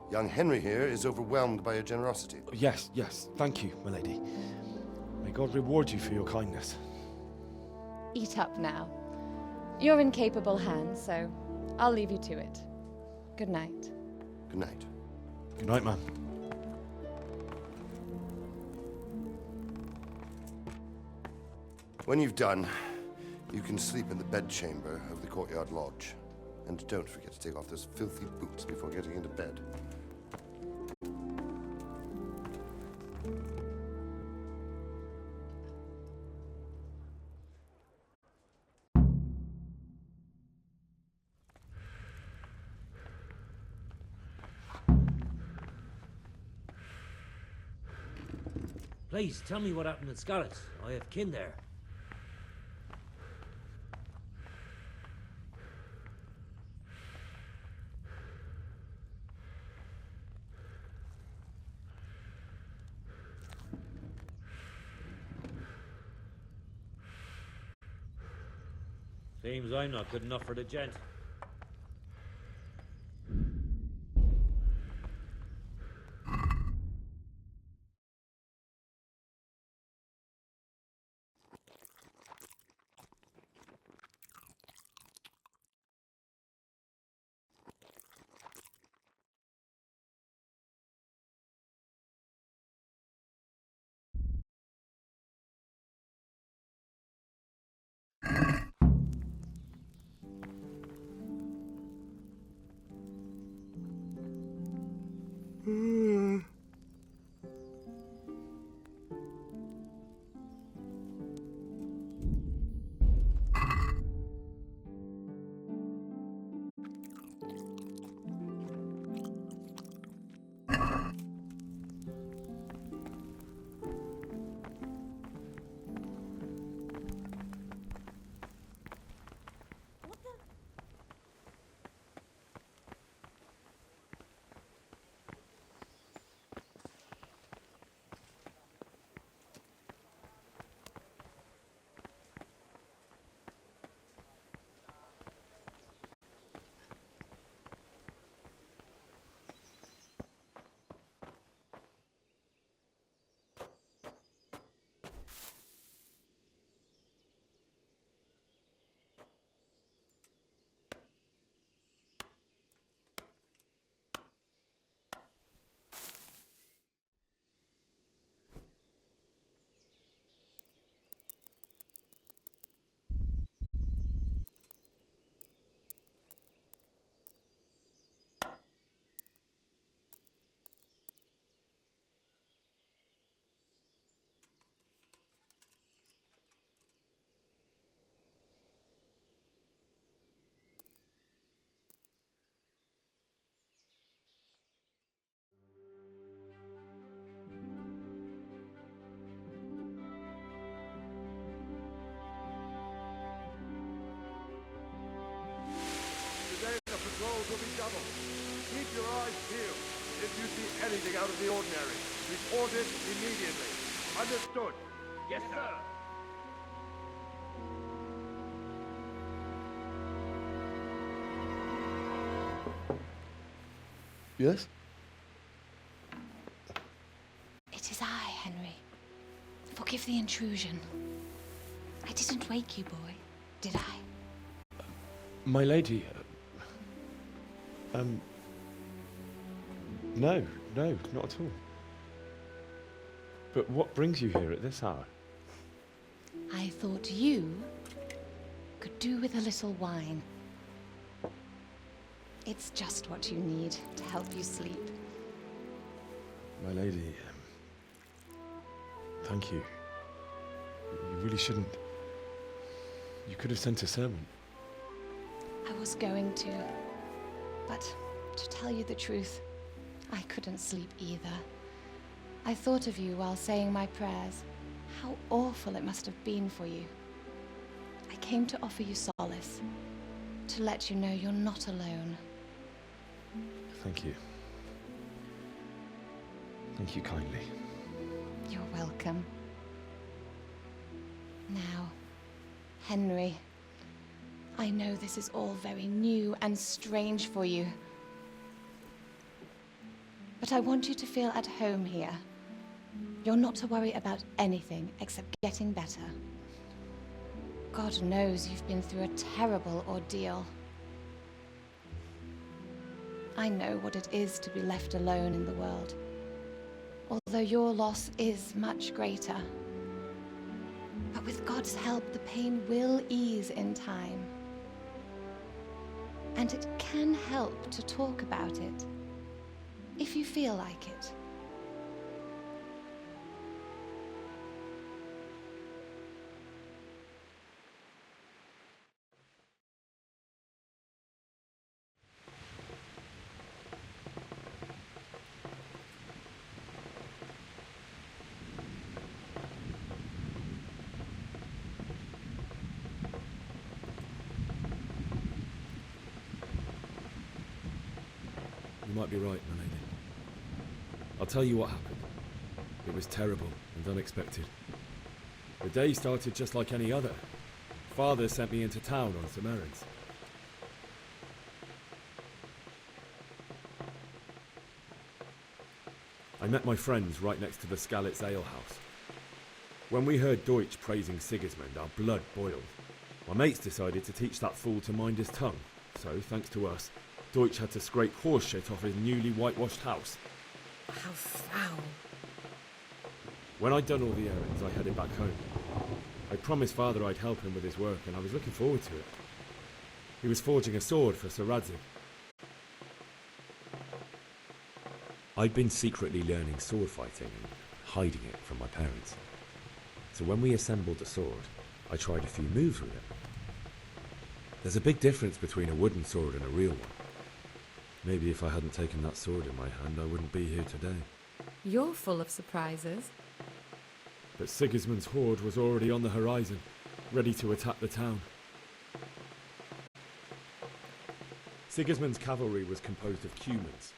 Young Henry here is overwhelmed by your generosity. Yes, yes, thank you, my lady. May God reward you for your kindness. Eat up now. You're in capable hands, so I'll leave you to it. Good night. Good night. Good night, ma'am. When you've done, you can sleep in the bedchamber of the courtyard lodge. And don't forget to take off those filthy boots before getting into bed. Please, tell me what happened at Scarlet. I have kin there. Seems I'm not good enough for the gent. Today the patrols will be doubled. Keep your eyes peeled. If you see anything out of the ordinary, report it immediately. Understood? Yes, sir. Yes? It is I, Henry. Forgive the intrusion. I didn't wake you, boy, did I? My lady, no, not at all. But what brings you here at this hour? I thought you could do with a little wine. It's just what you need to help you sleep. My lady, thank you. You really shouldn't. You could have sent a servant. I was going to, but to tell you the truth, I couldn't sleep either. I thought of you while saying my prayers. How awful it must have been for you. I came to offer you solace, to let you know you're not alone. Thank you. Thank you kindly. You're welcome. Now, Henry, I know this is all very new and strange for you, but I want you to feel at home here. You're not to worry about anything except getting better. God knows you've been through a terrible ordeal. I know what it is to be left alone in the world, although your loss is much greater. But with God's help, the pain will ease in time. And it can help to talk about it, if you feel like it. You might be right, my lady. I'll tell you what happened. It was terrible and unexpected. The day started just like any other. Father sent me into town on some errands. I met my friends right next to the Skalitz Ale House. When we heard Deutsch praising Sigismund, our blood boiled. My mates decided to teach that fool to mind his tongue, so thanks to us, Deutsch had to scrape horse shit off his newly whitewashed house. How foul. When I'd done all the errands, I headed back home. I promised Father I'd help him with his work, and I was looking forward to it. He was forging a sword for Sir Radzig. I'd been secretly learning sword fighting and hiding it from my parents. So when we assembled the sword, I tried a few moves with it. There's a big difference between a wooden sword and a real one. Maybe if I hadn't taken that sword in my hand, I wouldn't be here today. You're full of surprises. But Sigismund's horde was already on the horizon, ready to attack the town. Sigismund's cavalry was composed of Cumans.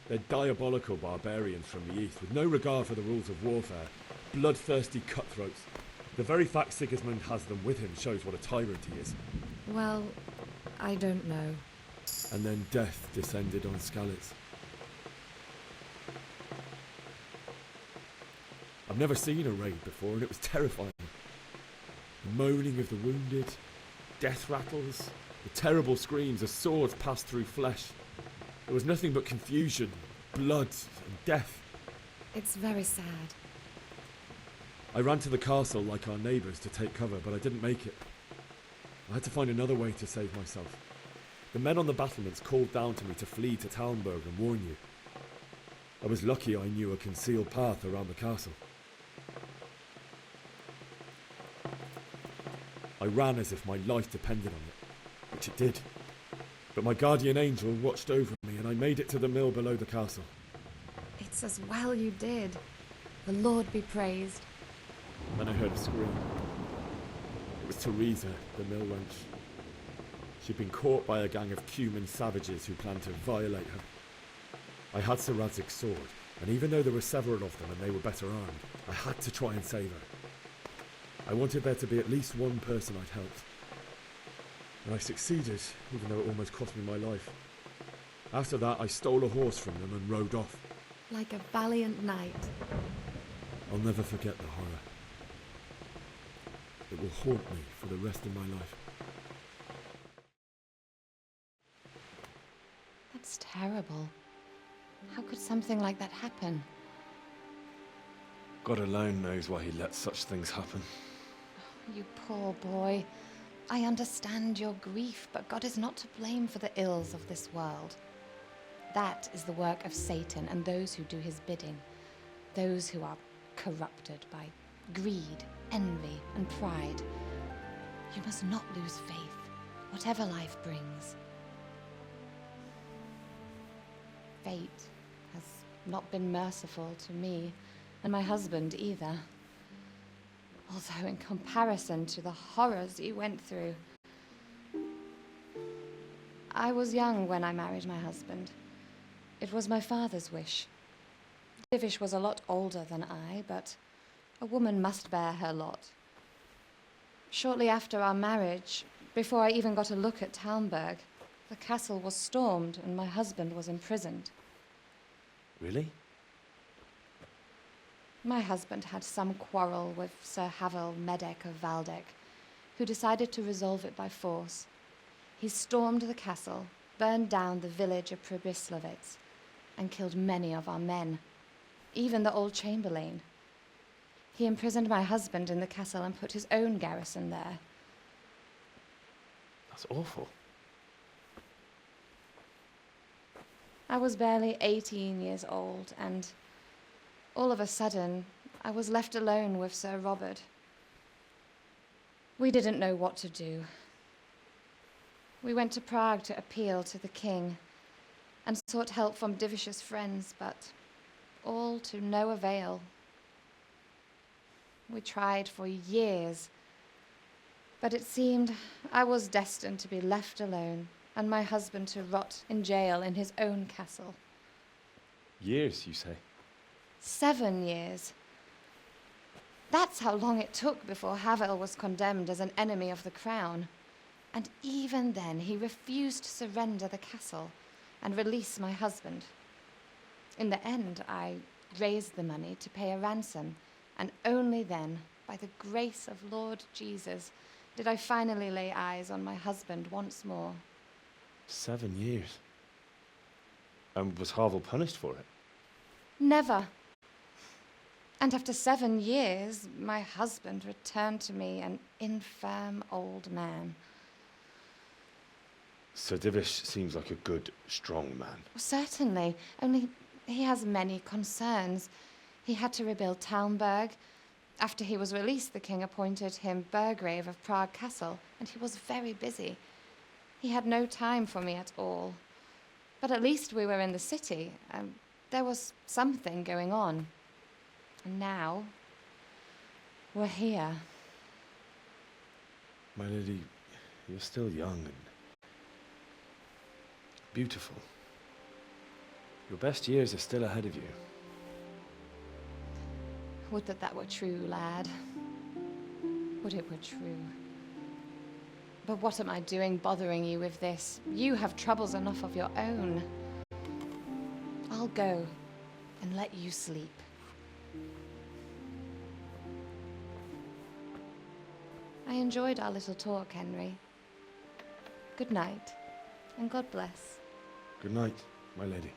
They're diabolical barbarians from the east, with no regard for the rules of warfare, bloodthirsty cutthroats. The very fact Sigismund has them with him shows what a tyrant he is. Well, I don't know. And then death descended on Skalitz. I've never seen a raid before, and it was terrifying. The moaning of the wounded, death rattles, the terrible screams as swords passed through flesh. There was nothing but confusion, blood, and death. It's very sad. I ran to the castle like our neighbours to take cover, but I didn't make it. I had to find another way to save myself. The men on the battlements called down to me to flee to Talmberg and warn you. I was lucky I knew a concealed path around the castle. I ran as if my life depended on it, which it did. But my guardian angel watched over me and I made it to the mill below the castle. It's as well you did. The Lord be praised. Then I heard a scream. It was Teresa, the mill wench. She'd been caught by a gang of Cuman savages who planned to violate her. I had Sir Radzig's sword, and even though there were several of them and they were better armed, I had to try and save her. I wanted there to be at least one person I'd helped. And I succeeded, even though it almost cost me my life. After that, I stole a horse from them and rode off. Like a valiant knight. I'll never forget the horror. It will haunt me for the rest of my life. That's terrible. How could something like that happen? God alone knows why he lets such things happen. You poor boy. I understand your grief, but God is not to blame for the ills of this world. That is the work of Satan and those who do his bidding, those who are corrupted by greed, envy, and pride. You must not lose faith, whatever life brings. Fate has not been merciful to me, and my husband either. Although in comparison to the horrors he went through. I was young when I married my husband. It was my father's wish. Divish was a lot older than I, but a woman must bear her lot. Shortly after our marriage, before I even got a look at Talmberg, the castle was stormed and my husband was imprisoned. Really? My husband had some quarrel with Sir Havel Medek of Valdek, who decided to resolve it by force. He stormed the castle, burned down the village of Pribyslavitz, and killed many of our men, even the old chamberlain. He imprisoned my husband in the castle and put his own garrison there. That's awful. I was barely 18 years old, and all of a sudden, I was left alone with Sir Robert. We didn't know what to do. We went to Prague to appeal to the king and sought help from Divish's friends, but all to no avail. We tried for years, but it seemed I was destined to be left alone and my husband to rot in jail in his own castle. Years, you say? 7 years. That's how long it took before Havel was condemned as an enemy of the crown. And even then, he refused to surrender the castle and release my husband. In the end, I raised the money to pay a ransom, and only then, by the grace of Lord Jesus, did I finally lay eyes on my husband once more. 7 years. And was Havel punished for it? Never. And after 7 years, my husband returned to me an infirm old man. Sir Divish seems like a good, strong man. Certainly, only he has many concerns. He had to rebuild Talmberg. After he was released, the king appointed him Burgrave of Prague Castle, and he was very busy. He had no time for me at all. But at least we were in the city, and there was something going on. And now, we're here. My lady, you're still young and beautiful. Your best years are still ahead of you. Would that that were true, lad. Would it were true. But what am I doing bothering you with this? You have troubles enough of your own. I'll go and let you sleep. I enjoyed our little talk, Henry. Good night, and God bless. Good night, my lady.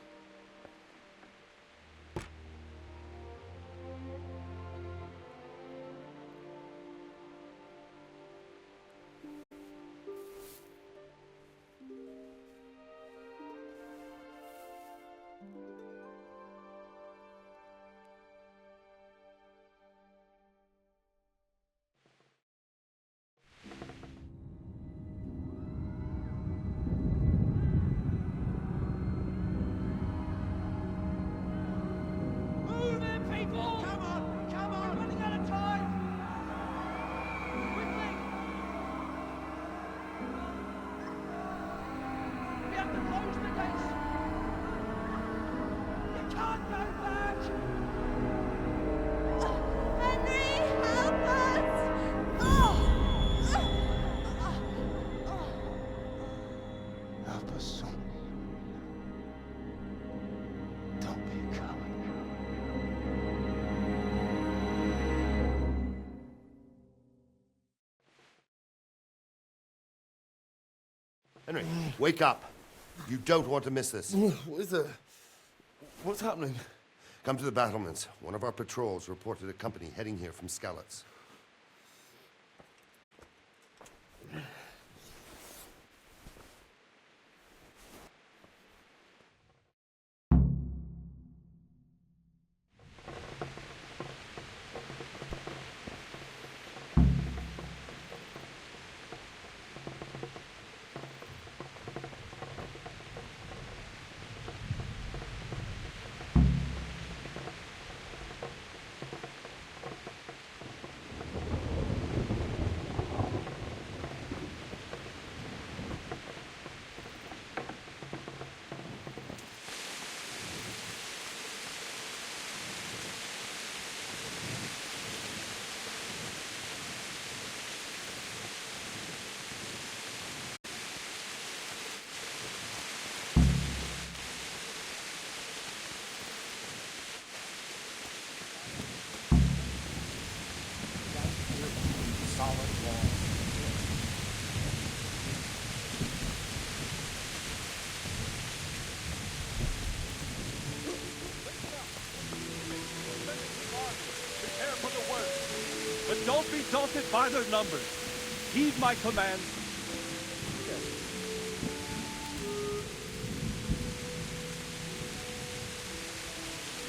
Henry, wake up. You don't want to miss this. What is it? What's happening? Come to the battlements. One of our patrols reported a company heading here from Skalitz. But don't be daunted by their numbers. Heed my commands.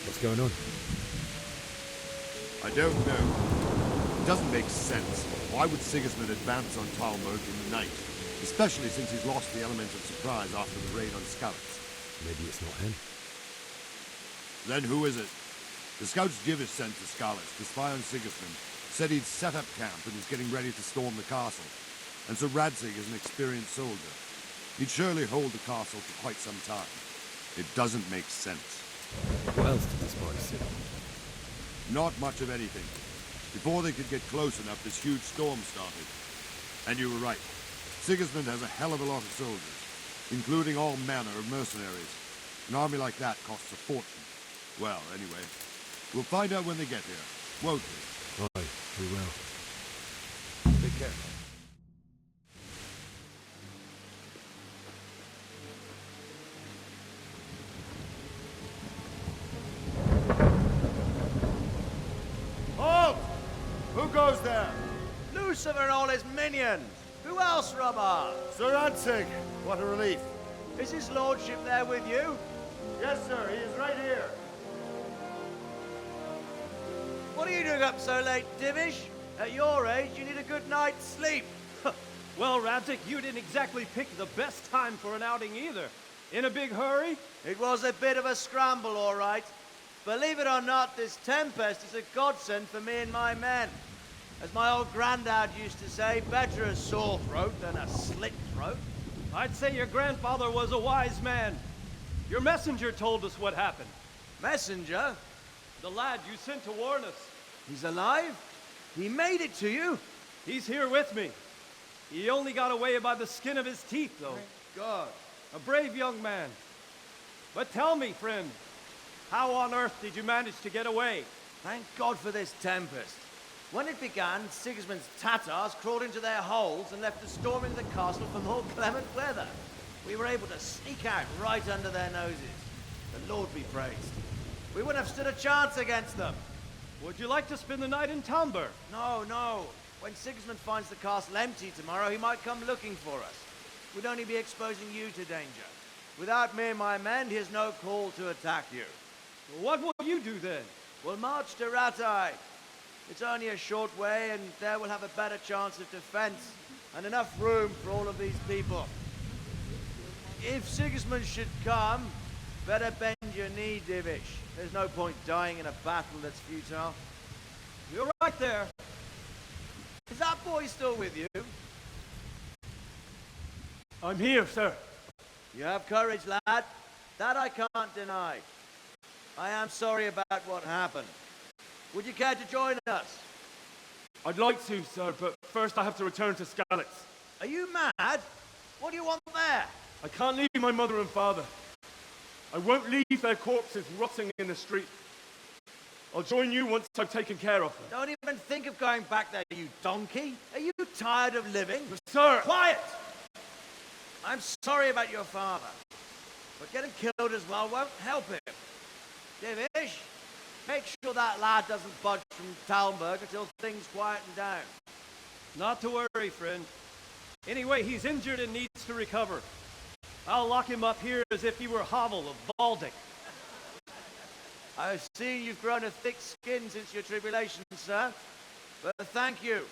What's going on? I don't know. It doesn't make sense. Why would Sigismund advance on Talmberg in the night? Especially since he's lost the element of surprise after the raid on Skalitz. Maybe it's not him. Then who is it? The scouts Jivish sent to Skalitz to spy on Sigismund said he'd set up camp and was getting ready to storm the castle. And so Radzig is an experienced soldier. He'd surely hold the castle for quite some time. It doesn't make sense. What else did the spies see? Not much of anything. Before they could get close enough, this huge storm started. And you were right. Sigismund has a hell of a lot of soldiers, including all manner of mercenaries. An army like that costs a fortune. Well, anyway, we'll find out when they get here, won't we? Aye, we will. Take care. Halt! Who goes there? Lucifer and all his minions. Who else, Robber? Sir Radzig, what a relief. Is his lordship there with you? Yes, sir, he is right here. What are you doing up so late, Divish? At your age, you need a good night's sleep. Well, Radzig, you didn't exactly pick the best time for an outing either. In a big hurry? It was a bit of a scramble, all right. Believe it or not, this tempest is a godsend for me and my men. As my old granddad used to say, better a sore throat than a slit throat. I'd say your grandfather was a wise man. Your messenger told us what happened. Messenger? The lad you sent to warn us. He's alive? He made it to you? He's here with me. He only got away by the skin of his teeth, though. Thank God. A brave young man. But tell me, friend, how on earth did you manage to get away? Thank God for this tempest. When it began, Sigismund's Tatars crawled into their holes and left us storming the castle for more clement weather. We were able to sneak out right under their noses. The Lord be praised. We wouldn't have stood a chance against them. Would you like to spend the night in Talmberg? No, no. When Sigismund finds the castle empty tomorrow, he might come looking for us. We'd only be exposing you to danger. Without me and my men, he has no call to attack you. What will you do then? We'll march to Ratai. It's only a short way, and there we'll have a better chance of defense and enough room for all of these people. If Sigismund should come, better bend your knee, Divish. There's no point dying in a battle that's futile. You're right there. Is that boy still with you? I'm here, sir. You have courage, lad. That I can't deny. I am sorry about what happened. Would you care to join us? I'd like to, sir, but first I have to return to Skalitz. Are you mad? What do you want there? I can't leave my mother and father. I won't leave their corpses rotting in the street. I'll join you once I've taken care of them. Don't even think of going back there, you donkey. Are you tired of living? Sir! Quiet! I'm sorry about your father, but getting killed as well won't help him. Divish, make sure that lad doesn't budge from Talmberg until things quieten down. Not to worry, friend. Anyway, he's injured and needs to recover. I'll lock him up here as if he were Havel of Baldic. I've seen you've grown a thick skin since your tribulation, sir. But thank you.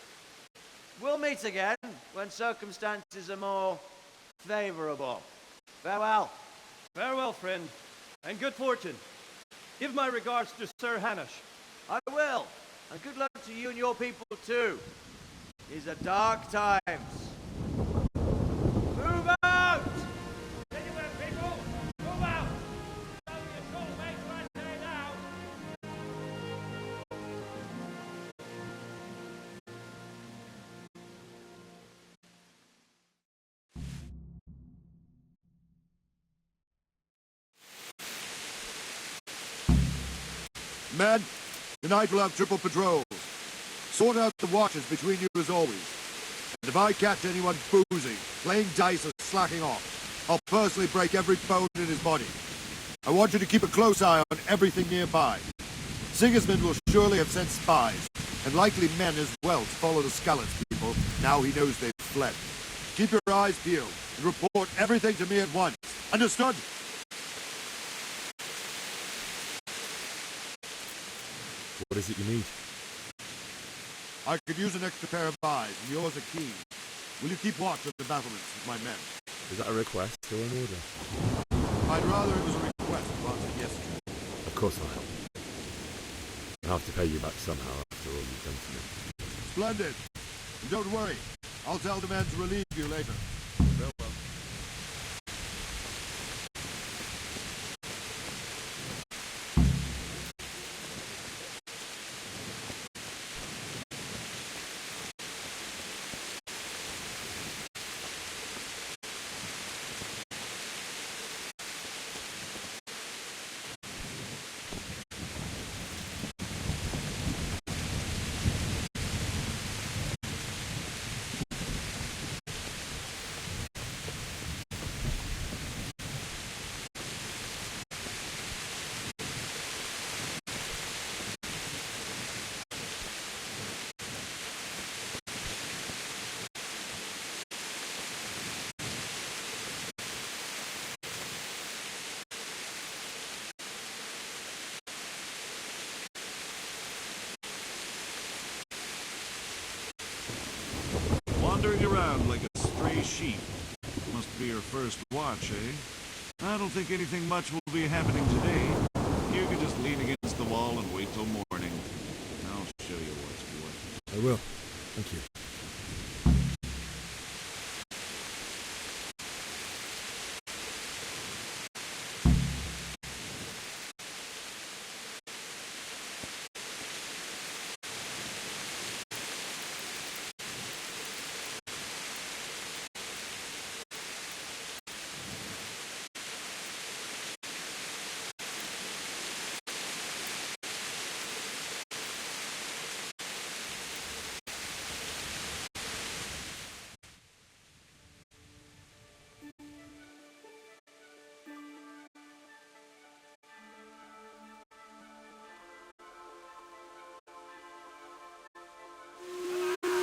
We'll meet again when circumstances are more favorable. Farewell. Farewell, friend, and good fortune. Give my regards to Sir Hanush. I will. And good luck to you and your people, too. These are dark times. Move out! Anywhere, people! Move out! Don't be a troublemaker, I say now! Men, tonight we'll have triple patrols. Sort out the watches between you as always. And if I catch anyone boozing, playing dice or slacking off, I'll personally break every bone in his body. I want you to keep a close eye on everything nearby. Sigismund will surely have sent spies, and likely men as well to follow the Skalitz people, now he knows they've fled. Keep your eyes peeled, and report everything to me at once. Understood? What is it you need? I could use an extra pair of eyes, and yours are keen. Will you keep watch of the battlements with my men? Is that a request or an order? I'd rather it was a request rather than yes. Of course I'll help. I'll have to pay you back somehow after all you've done for me. Splendid. And don't worry. I'll tell the men to relieve you later. Farewell. Wandering around like a stray sheep. Must be your first watch, eh? I don't think anything much will be happening today. You can just lean against the wall and wait till morning. I'll show you what's what. I will. Thank you.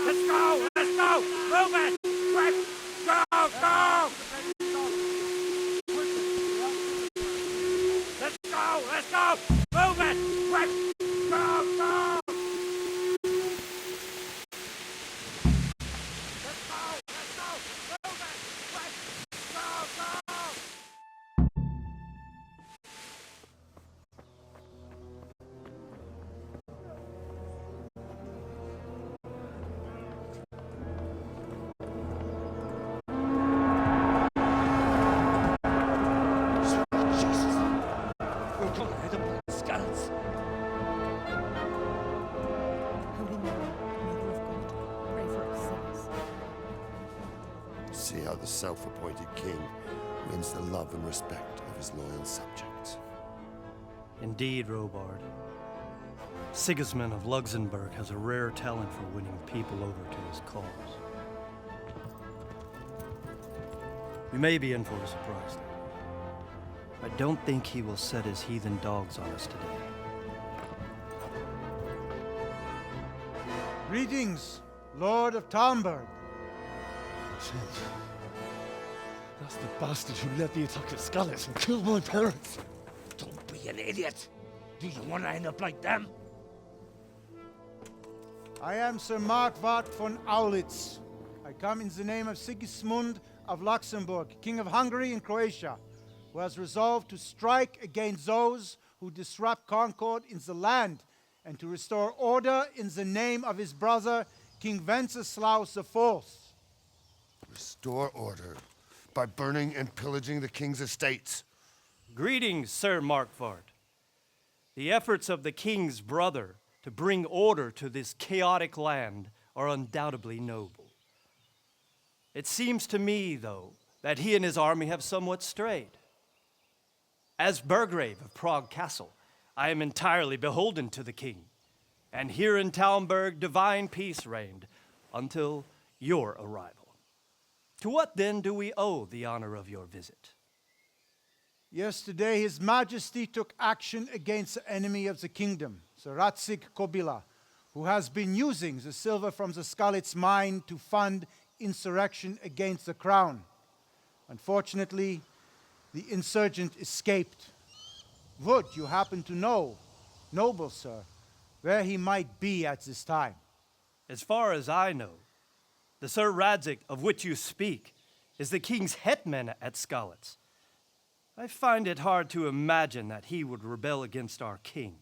Let's go! Let's go! Move it! Quick! Go! Go! Let's go! Let's go! Move it! Quick! Go! Go! Let's go! Let's go! Move it! Quick! Go! Go! We're going ahead of the Skalitz. Holy Mary, Mother of God, pray for us sinners. See how the self-appointed king wins the love and respect of his loyal subjects. Indeed, Robard. Sigismund of Luxembourg has a rare talent for winning people over to his cause. You may be in for a surprise, though. I don't think he will set his heathen dogs on us today. Greetings, Lord of Talmberg. That's the bastard who led the attack at Skalitz and killed my parents. Don't be an idiot. Do you want to end up like them? I am Sir Markwart von Aulitz. I come in the name of Sigismund of Luxembourg, King of Hungary and Croatia, who has resolved to strike against those who disrupt concord in the land and to restore order in the name of his brother, King Wenceslaus IV. Restore order by burning and pillaging the king's estates. Greetings, Sir Markwart. The efforts of the king's brother to bring order to this chaotic land are undoubtedly noble. It seems to me, though, that he and his army have somewhat strayed. As Burgrave of Prague Castle, I am entirely beholden to the king, and here in Talmberg divine peace reigned until your arrival. To what then do we owe the honor of your visit? Yesterday, His Majesty took action against the enemy of the kingdom, Sir Ratsig Kobila, who has been using the silver from the Scarlet's mine to fund insurrection against the crown. Unfortunately, the insurgent escaped. Would you happen to know, noble sir, where he might be at this time? As far as I know, the Sir Radzig of which you speak is the king's hetman at Skalitz. I find it hard to imagine that he would rebel against our king.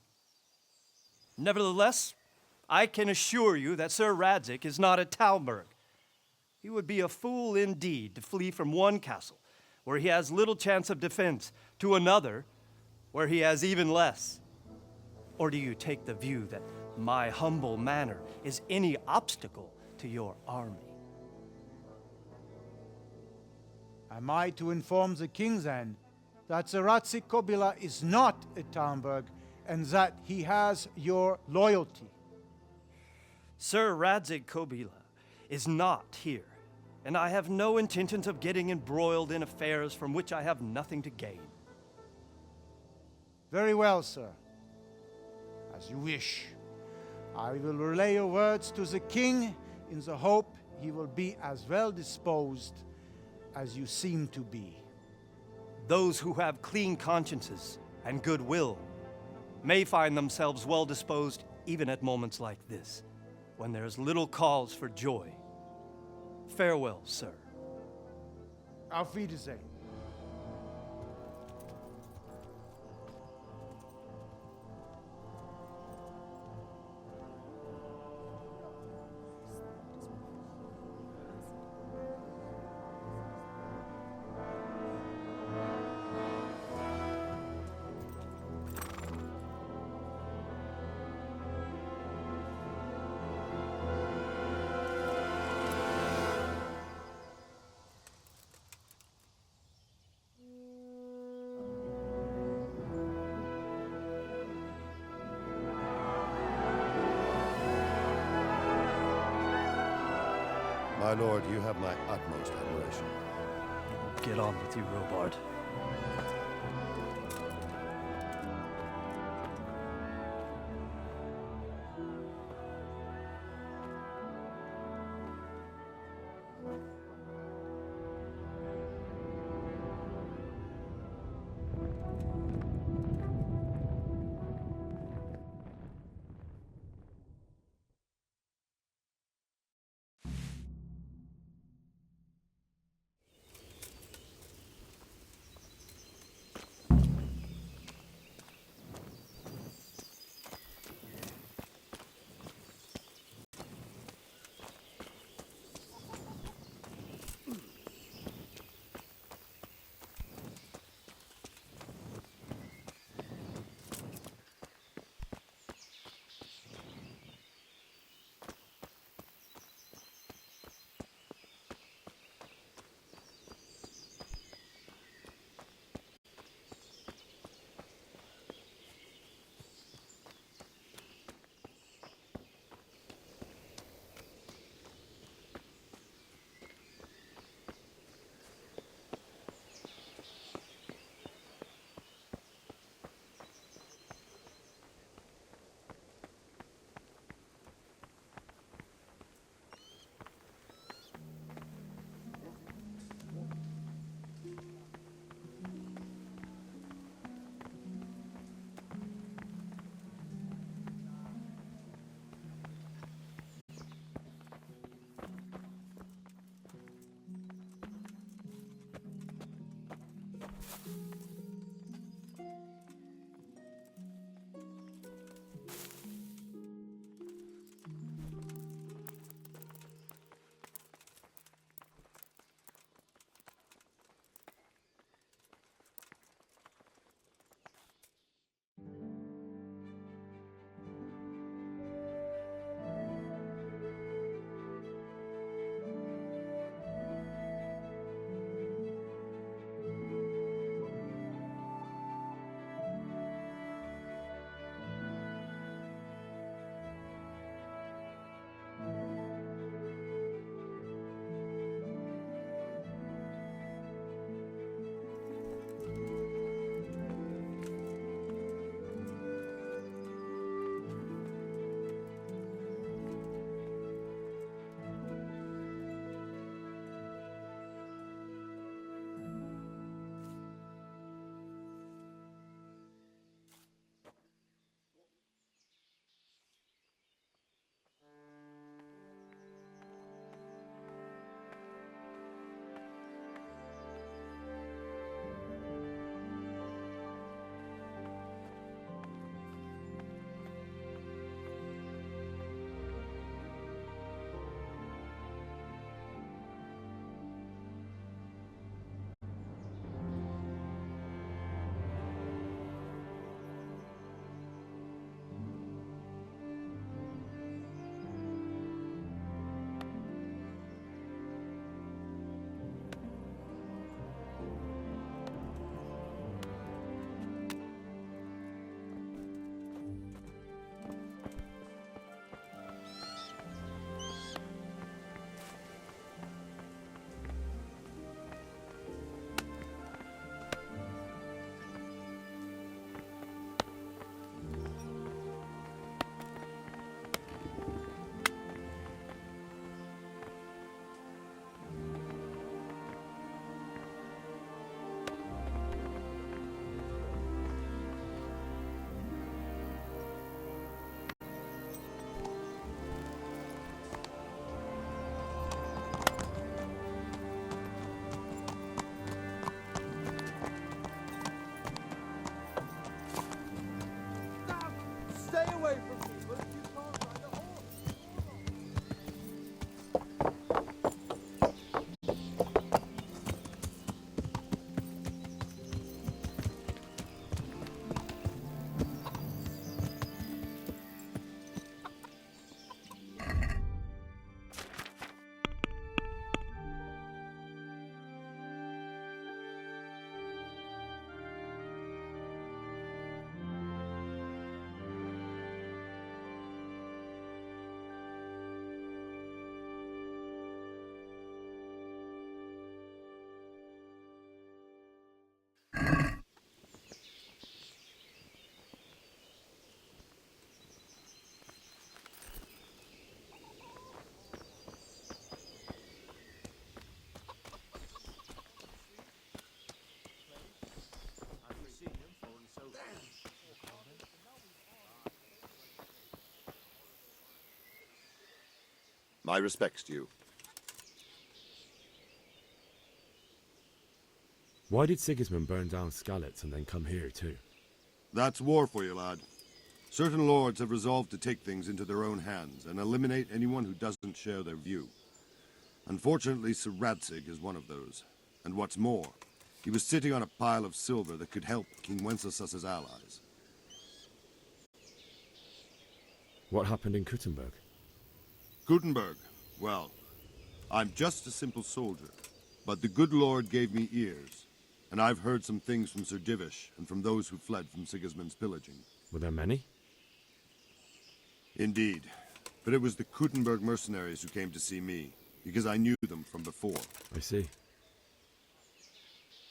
Nevertheless, I can assure you that Sir Radzig is not at Talmberg. He would be a fool indeed to flee from one castle, where he has little chance of defense, to another, where he has even less. Or do you take the view that my humble manner is any obstacle to your army? Am I to inform the king then that Sir Radzig Kobyla is not at Talmberg and that he has your loyalty? Sir Radzig Kobyla is not here, and I have no intentions of getting embroiled in affairs from which I have nothing to gain. Very well, sir. As you wish. I will relay your words to the king in the hope he will be as well disposed as you seem to be. Those who have clean consciences and goodwill may find themselves well disposed even at moments like this, when there is little cause for joy. Farewell, sir. Auf Wiedersehen. My lord, you have my utmost admiration. Get on with you, Robard. My respects to you. Why did Sigismund burn down Skalitz and then come here too? That's war for you, lad. Certain lords have resolved to take things into their own hands and eliminate anyone who doesn't share their view. Unfortunately, Sir Radzig is one of those. And what's more, he was sitting on a pile of silver that could help King Wenceslas's allies. What happened in Kuttenberg? Gutenberg, well, I'm just a simple soldier, but the good Lord gave me ears, and I've heard some things from Sir Divish and from those who fled from Sigismund's pillaging. Were there many? Indeed, but it was the Kuttenberg mercenaries who came to see me, because I knew them from before. I see.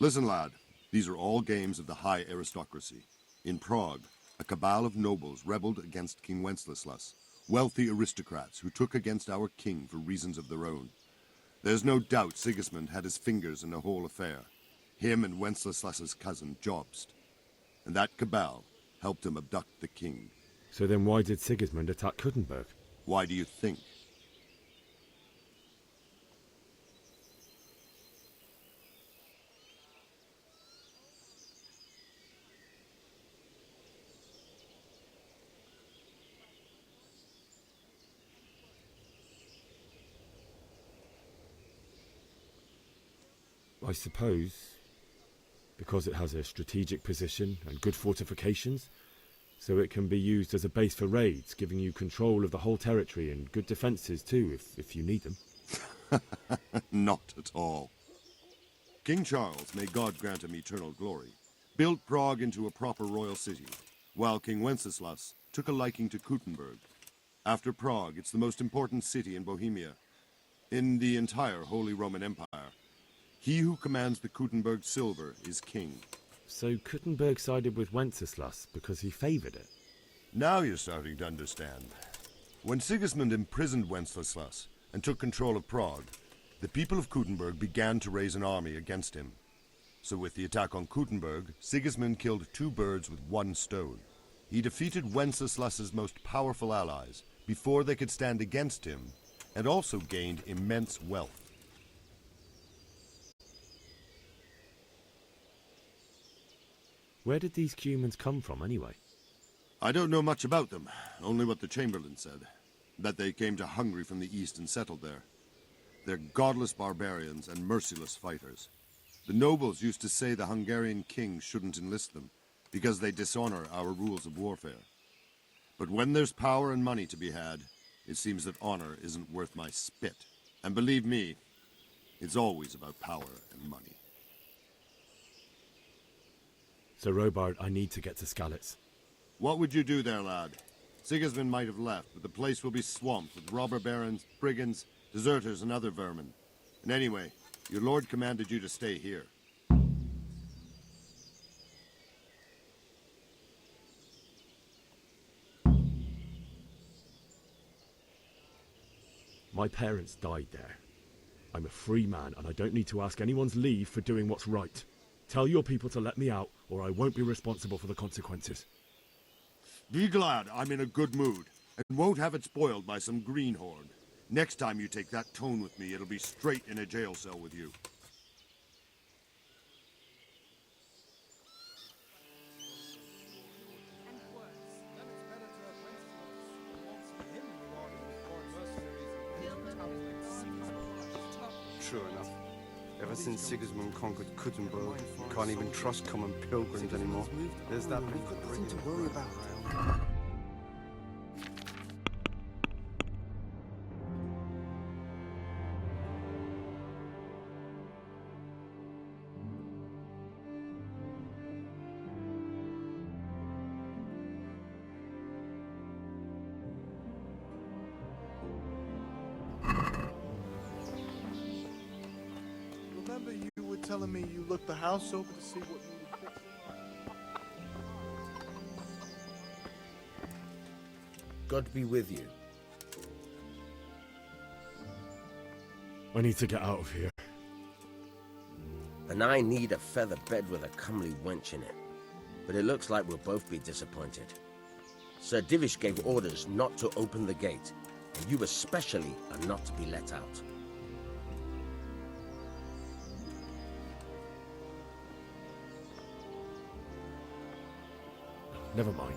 Listen, lad, these are all games of the high aristocracy. In Prague, a cabal of nobles rebelled against King Wenceslas, wealthy aristocrats who took against our king for reasons of their own. There's no doubt Sigismund had his fingers in the whole affair. Him and Wenceslas's cousin, Jobst. And that cabal helped him abduct the king. So then why did Sigismund attack Kuttenberg? Why do you think? I suppose because it has a strategic position and good fortifications, so it can be used as a base for raids, giving you control of the whole territory and good defences too, if you need them. Not at all. King Charles, may God grant him eternal glory, built Prague into a proper royal city, while King Wenceslas took a liking to Kuttenberg. After Prague, it's the most important city in Bohemia, in the entire Holy Roman Empire. He who commands the Kuttenberg silver is king. So Kuttenberg sided with Wenceslas because he favoured it? Now you're starting to understand. When Sigismund imprisoned Wenceslas and took control of Prague, the people of Kuttenberg began to raise an army against him. So with the attack on Kuttenberg, Sigismund killed two birds with one stone. He defeated Wenceslas's most powerful allies before they could stand against him, and also gained immense wealth. Where did these Cumans come from, anyway? I don't know much about them, only what the Chamberlain said. That they came to Hungary from the east and settled there. They're godless barbarians and merciless fighters. The nobles used to say the Hungarian king shouldn't enlist them, because they dishonor our rules of warfare. But when there's power and money to be had, it seems that honor isn't worth my spit. And believe me, it's always about power and money. So, Robard, I need to get to Skalitz. What would you do there, lad? Sigismund might have left, but the place will be swamped with robber barons, brigands, deserters, and other vermin. And anyway, your lord commanded you to stay here. My parents died there. I'm a free man, and I don't need to ask anyone's leave for doing what's right. Tell your people to let me out, or I won't be responsible for the consequences. Be glad I'm in a good mood, and won't have it spoiled by some greenhorn. Next time you take that tone with me, it'll be straight in a jail cell with you. True enough. Ever since Sigismund conquered Kuttenberg, you can't even trust common pilgrims anymore. There's that big nothing to worry about. Remember you were telling me you looked the house over to see what needed fixing? God be with you. I need to get out of here. And I need a feather bed with a comely wench in it. But it looks like we'll both be disappointed. Sir Divish gave orders not to open the gate, and you especially are not to be let out. Never mind.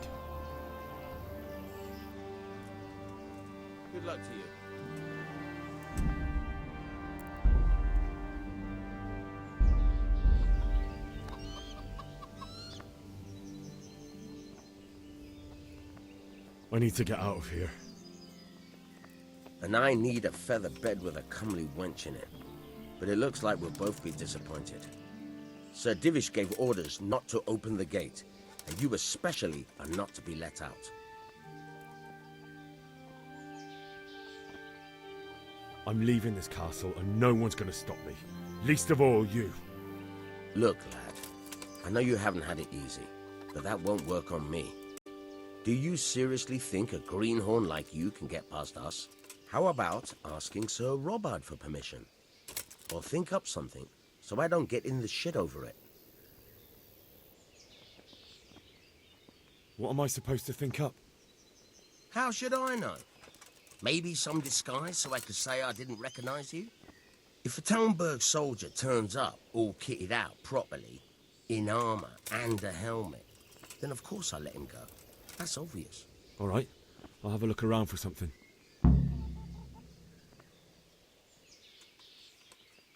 Good luck to you. I need to get out of here. And I need a feather bed with a comely wench in it. But it looks like we'll both be disappointed. Sir Divish gave orders not to open the gate, and you especially are not to be let out. I'm leaving this castle and no one's gonna stop me. Least of all you. Look, lad, I know you haven't had it easy, but that won't work on me. Do you seriously think a greenhorn like you can get past us? How about asking Sir Robard for permission? Or think up something so I don't get in the shit over it. What am I supposed to think up? How should I know? Maybe some disguise so I could say I didn't recognize you? If a Talmberg soldier turns up all kitted out properly, in armor and a helmet, then of course I let him go. That's obvious. All right, I'll have a look around for something.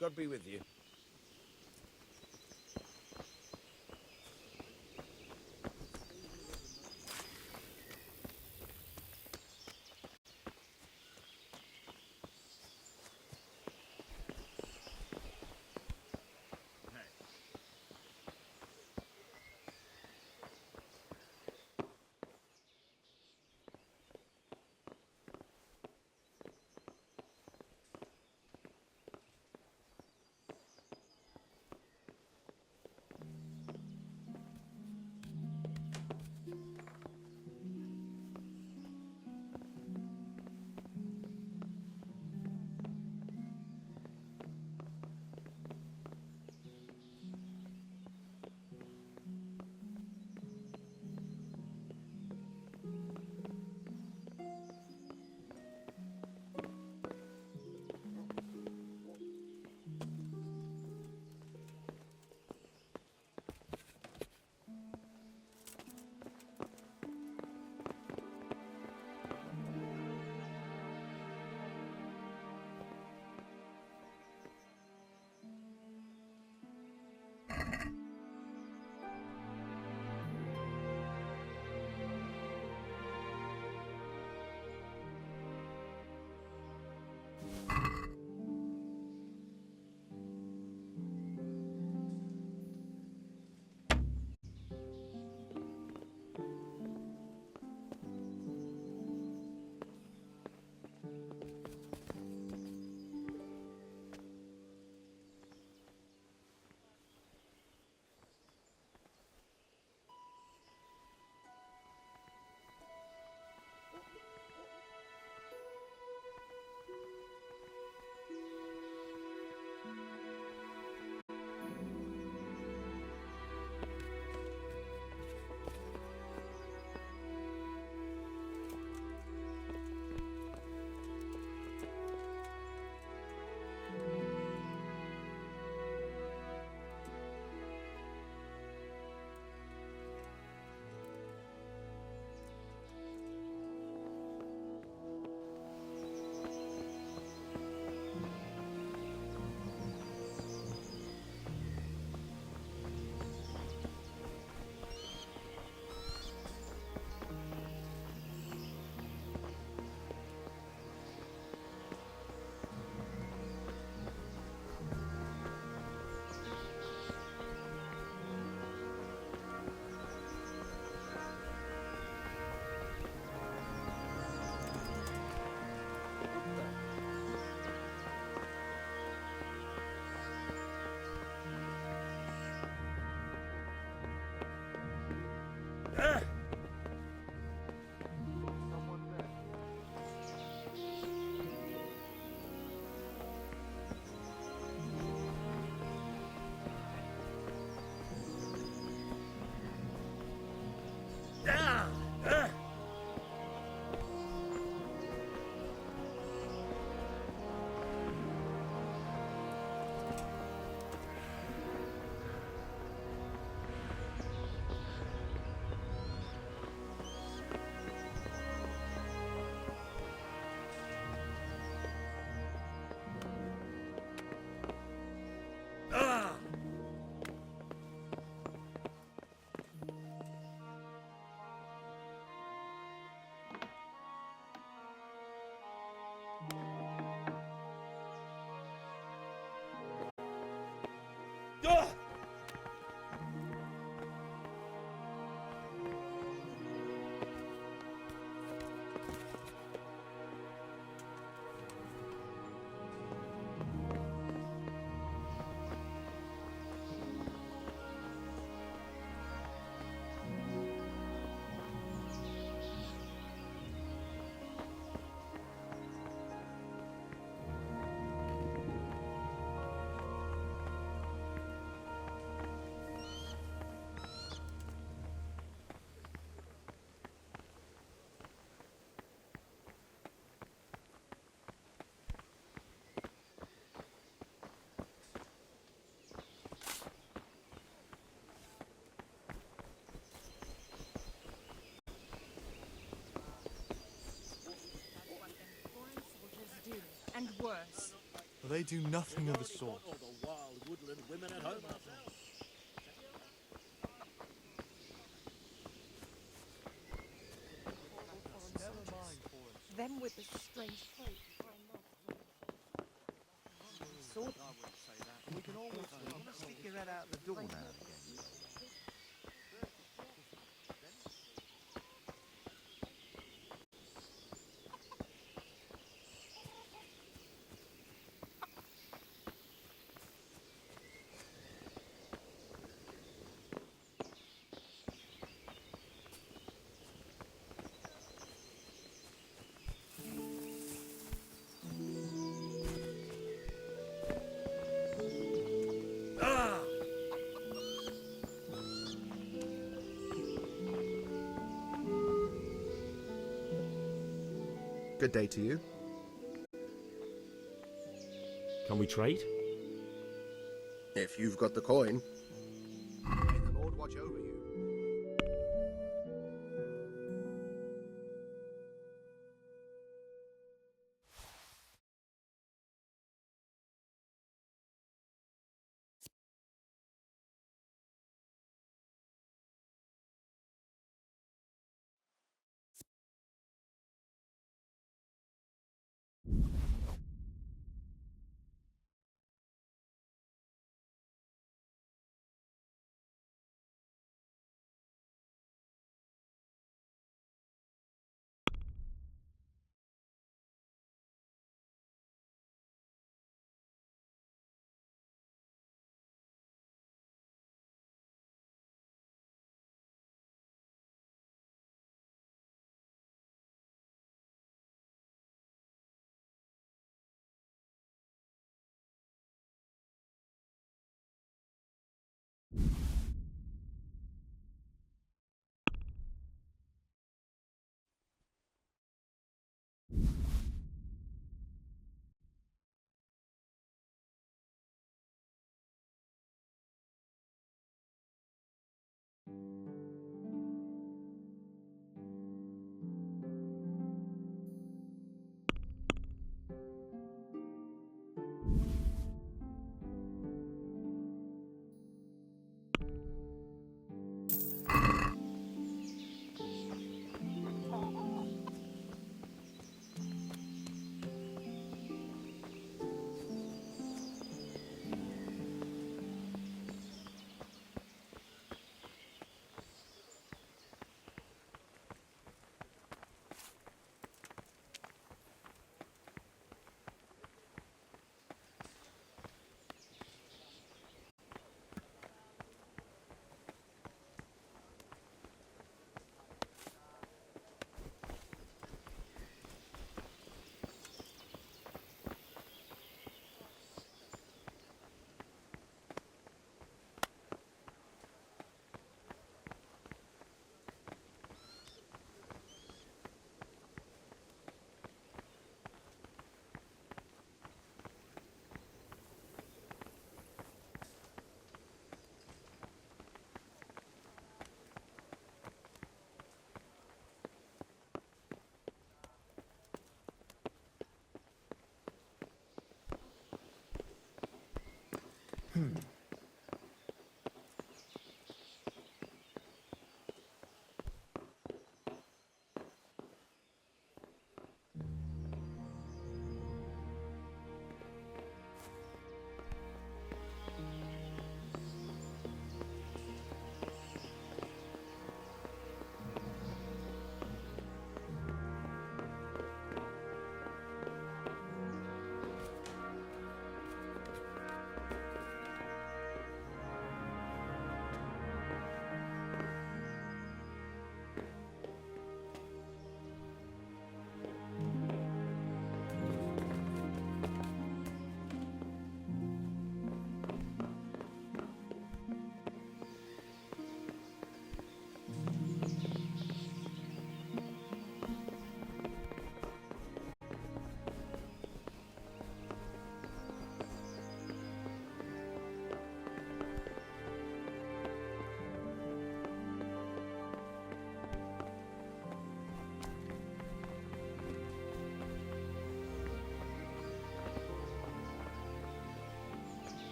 God be with you. And worse. They do nothing of the sort. All the wild woodland women at home. Them with the strange hope. Sword? I wouldn't say that. We can always stick your head out the door now and again. Good day to you. Can we trade? If you've got the coin. May the Lord watch over you.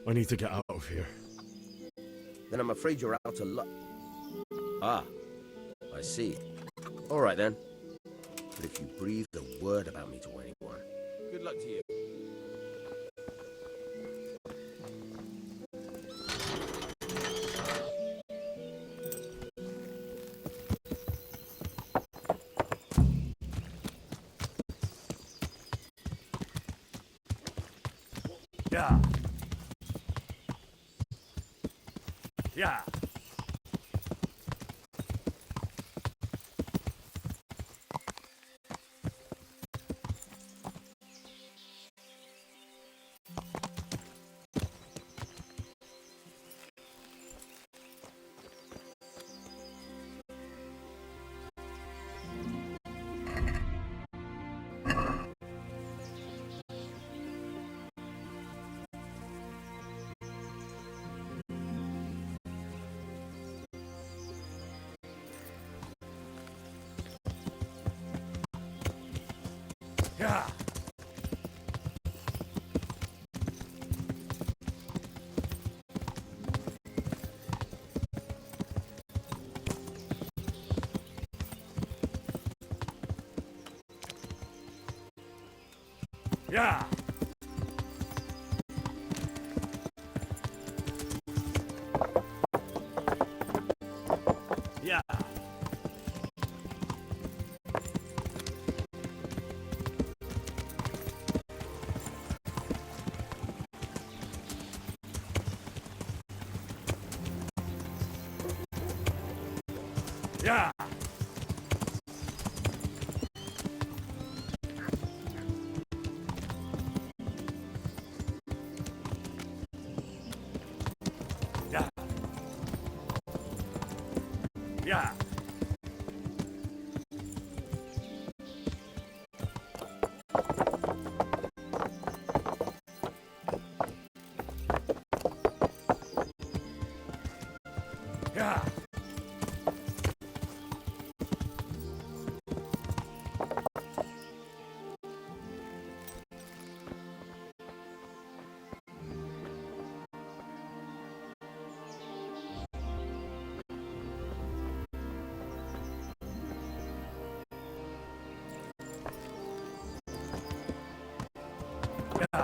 I need to get out of here. Then I'm afraid you're out of luck. Ah, I see. All right then. But if you breathe a word about me to anyone, good luck to you. Yeah. Yeah. Yeah. Yeah. Yeah. Yeah. Yeah. Yeah. Yeah.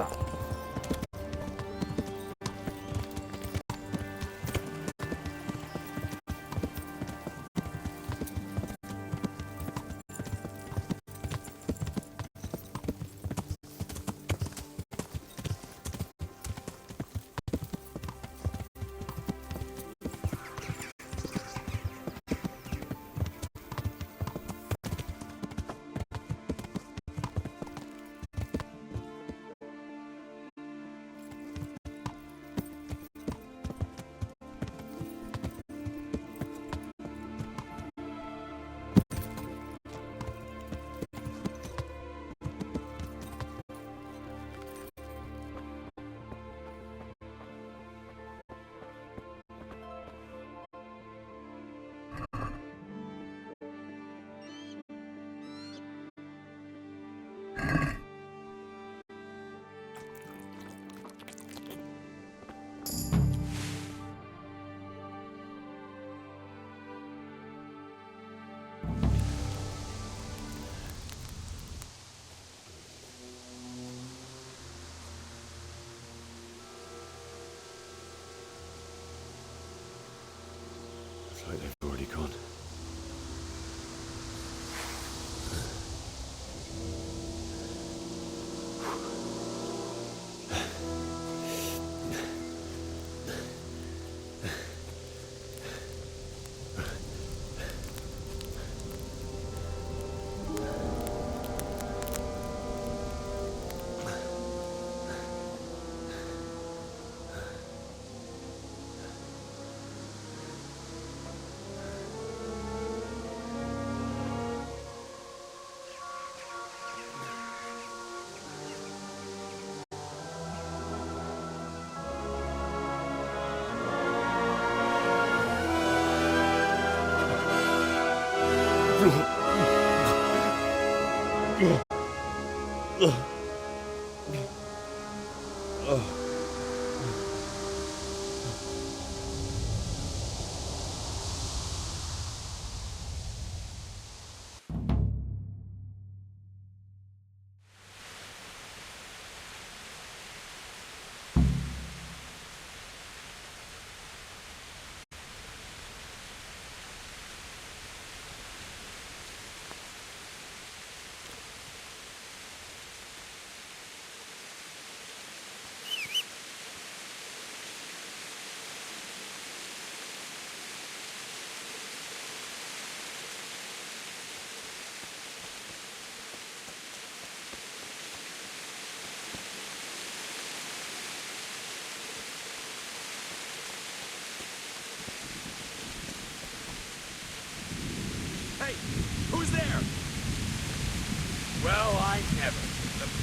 It's like they've already gone.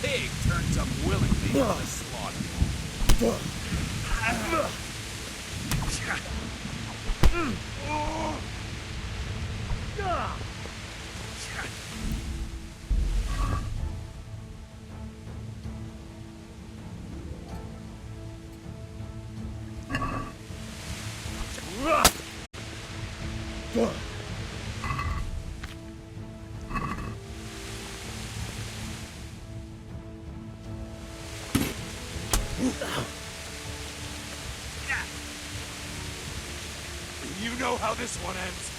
pig turns up willingly to the slaughter. You know how this one ends.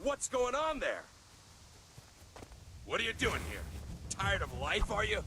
What's going on there? What are you doing here? tired of life, are you?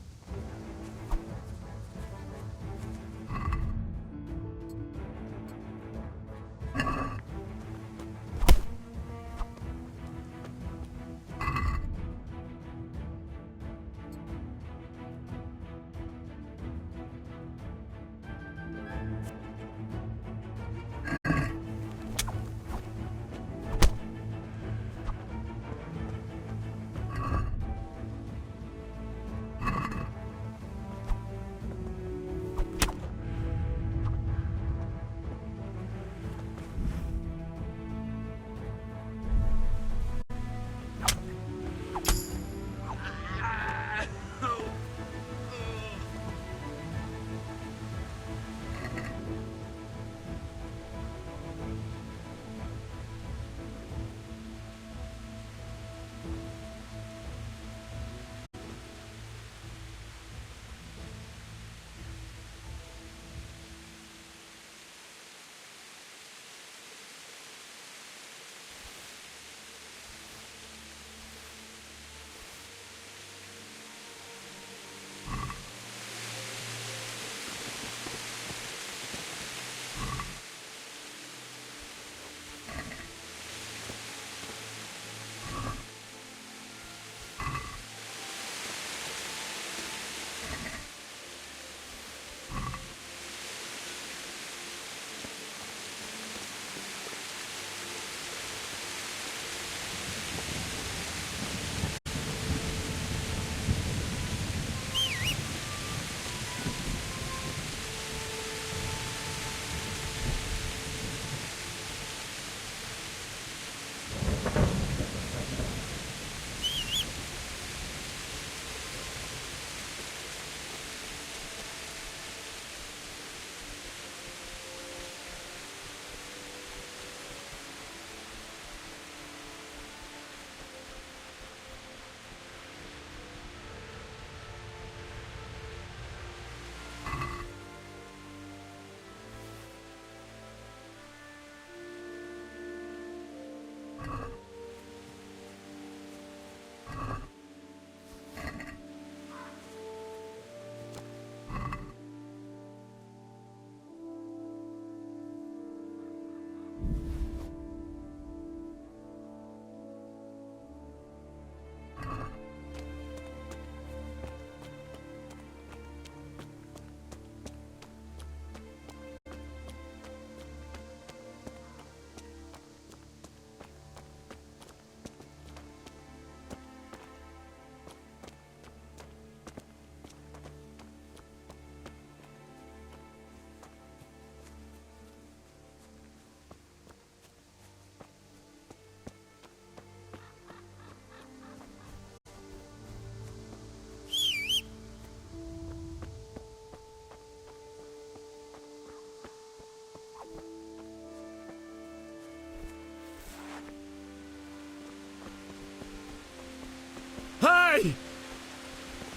Hey!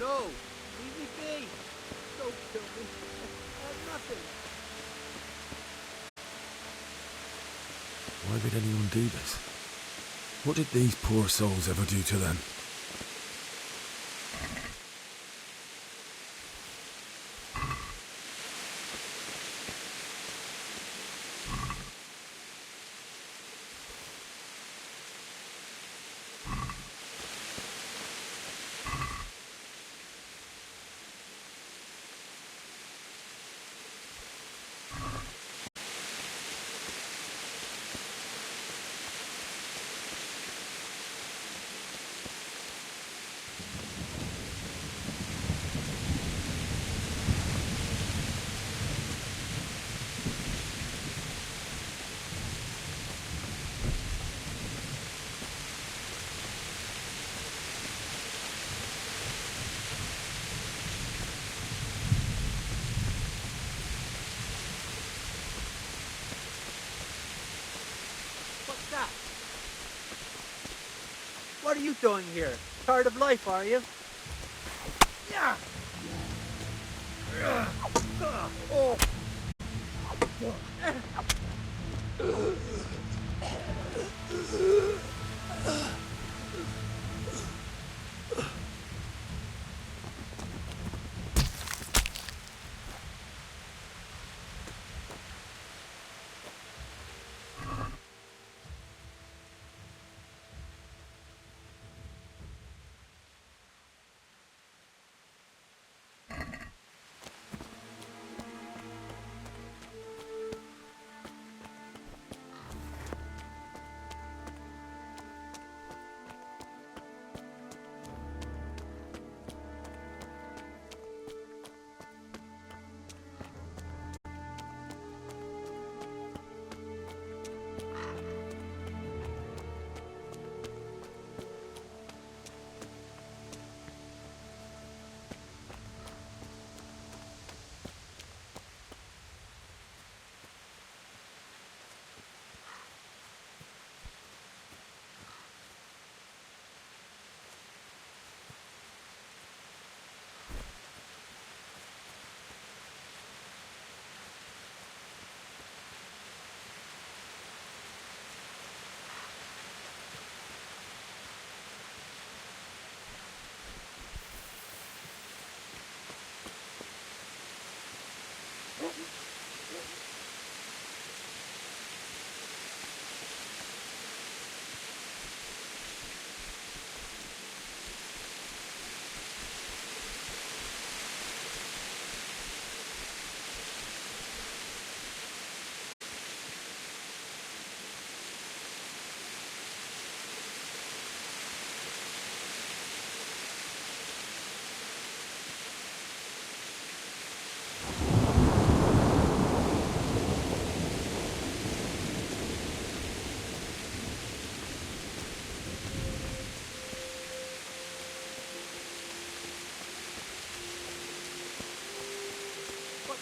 No! Leave me be! Don't kill me. I'm nothing. Why would anyone do this? What did these poor souls ever do to them? What's that? What are you doing here? Tired of life, are you? Yeah. Oh.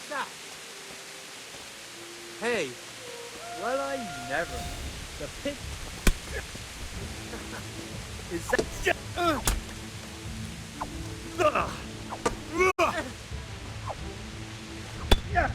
What's that? Hey, Well, I never. The pig. Is that just... Yeah.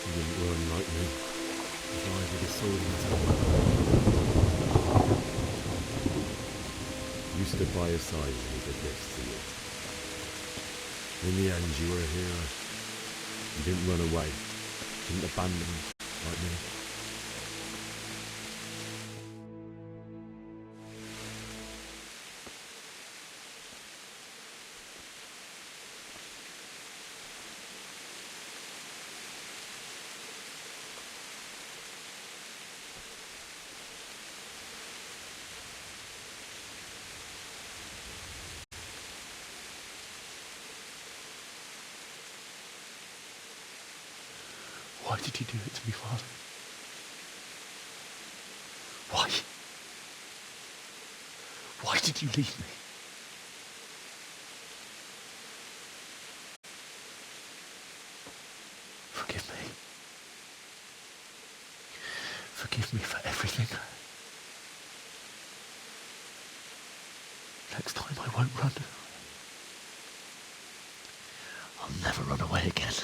You didn't run like me. If I with a sword in his hand. You stood by his side when he did this to you. In the end, you were a hero. You didn't run away. Didn't abandon like me. Why did you do it to me, Father? Why? Why did you leave me? Forgive me. Forgive me for everything. Next time I won't run. I'll never run away again.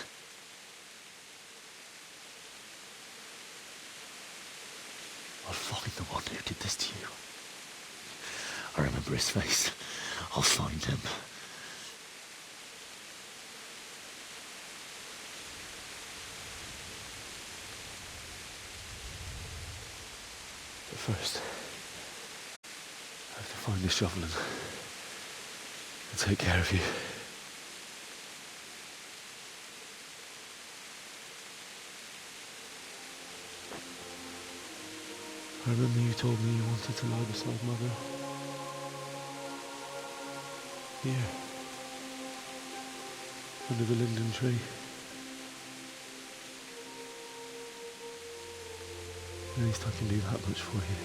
I'll find the one who did this to you. I remember his face. I'll find him. But first, I have to find the shovel and take care of you. I remember you told me you wanted to lie beside Mother. Here. Under the linden tree. At least I can do that much for you.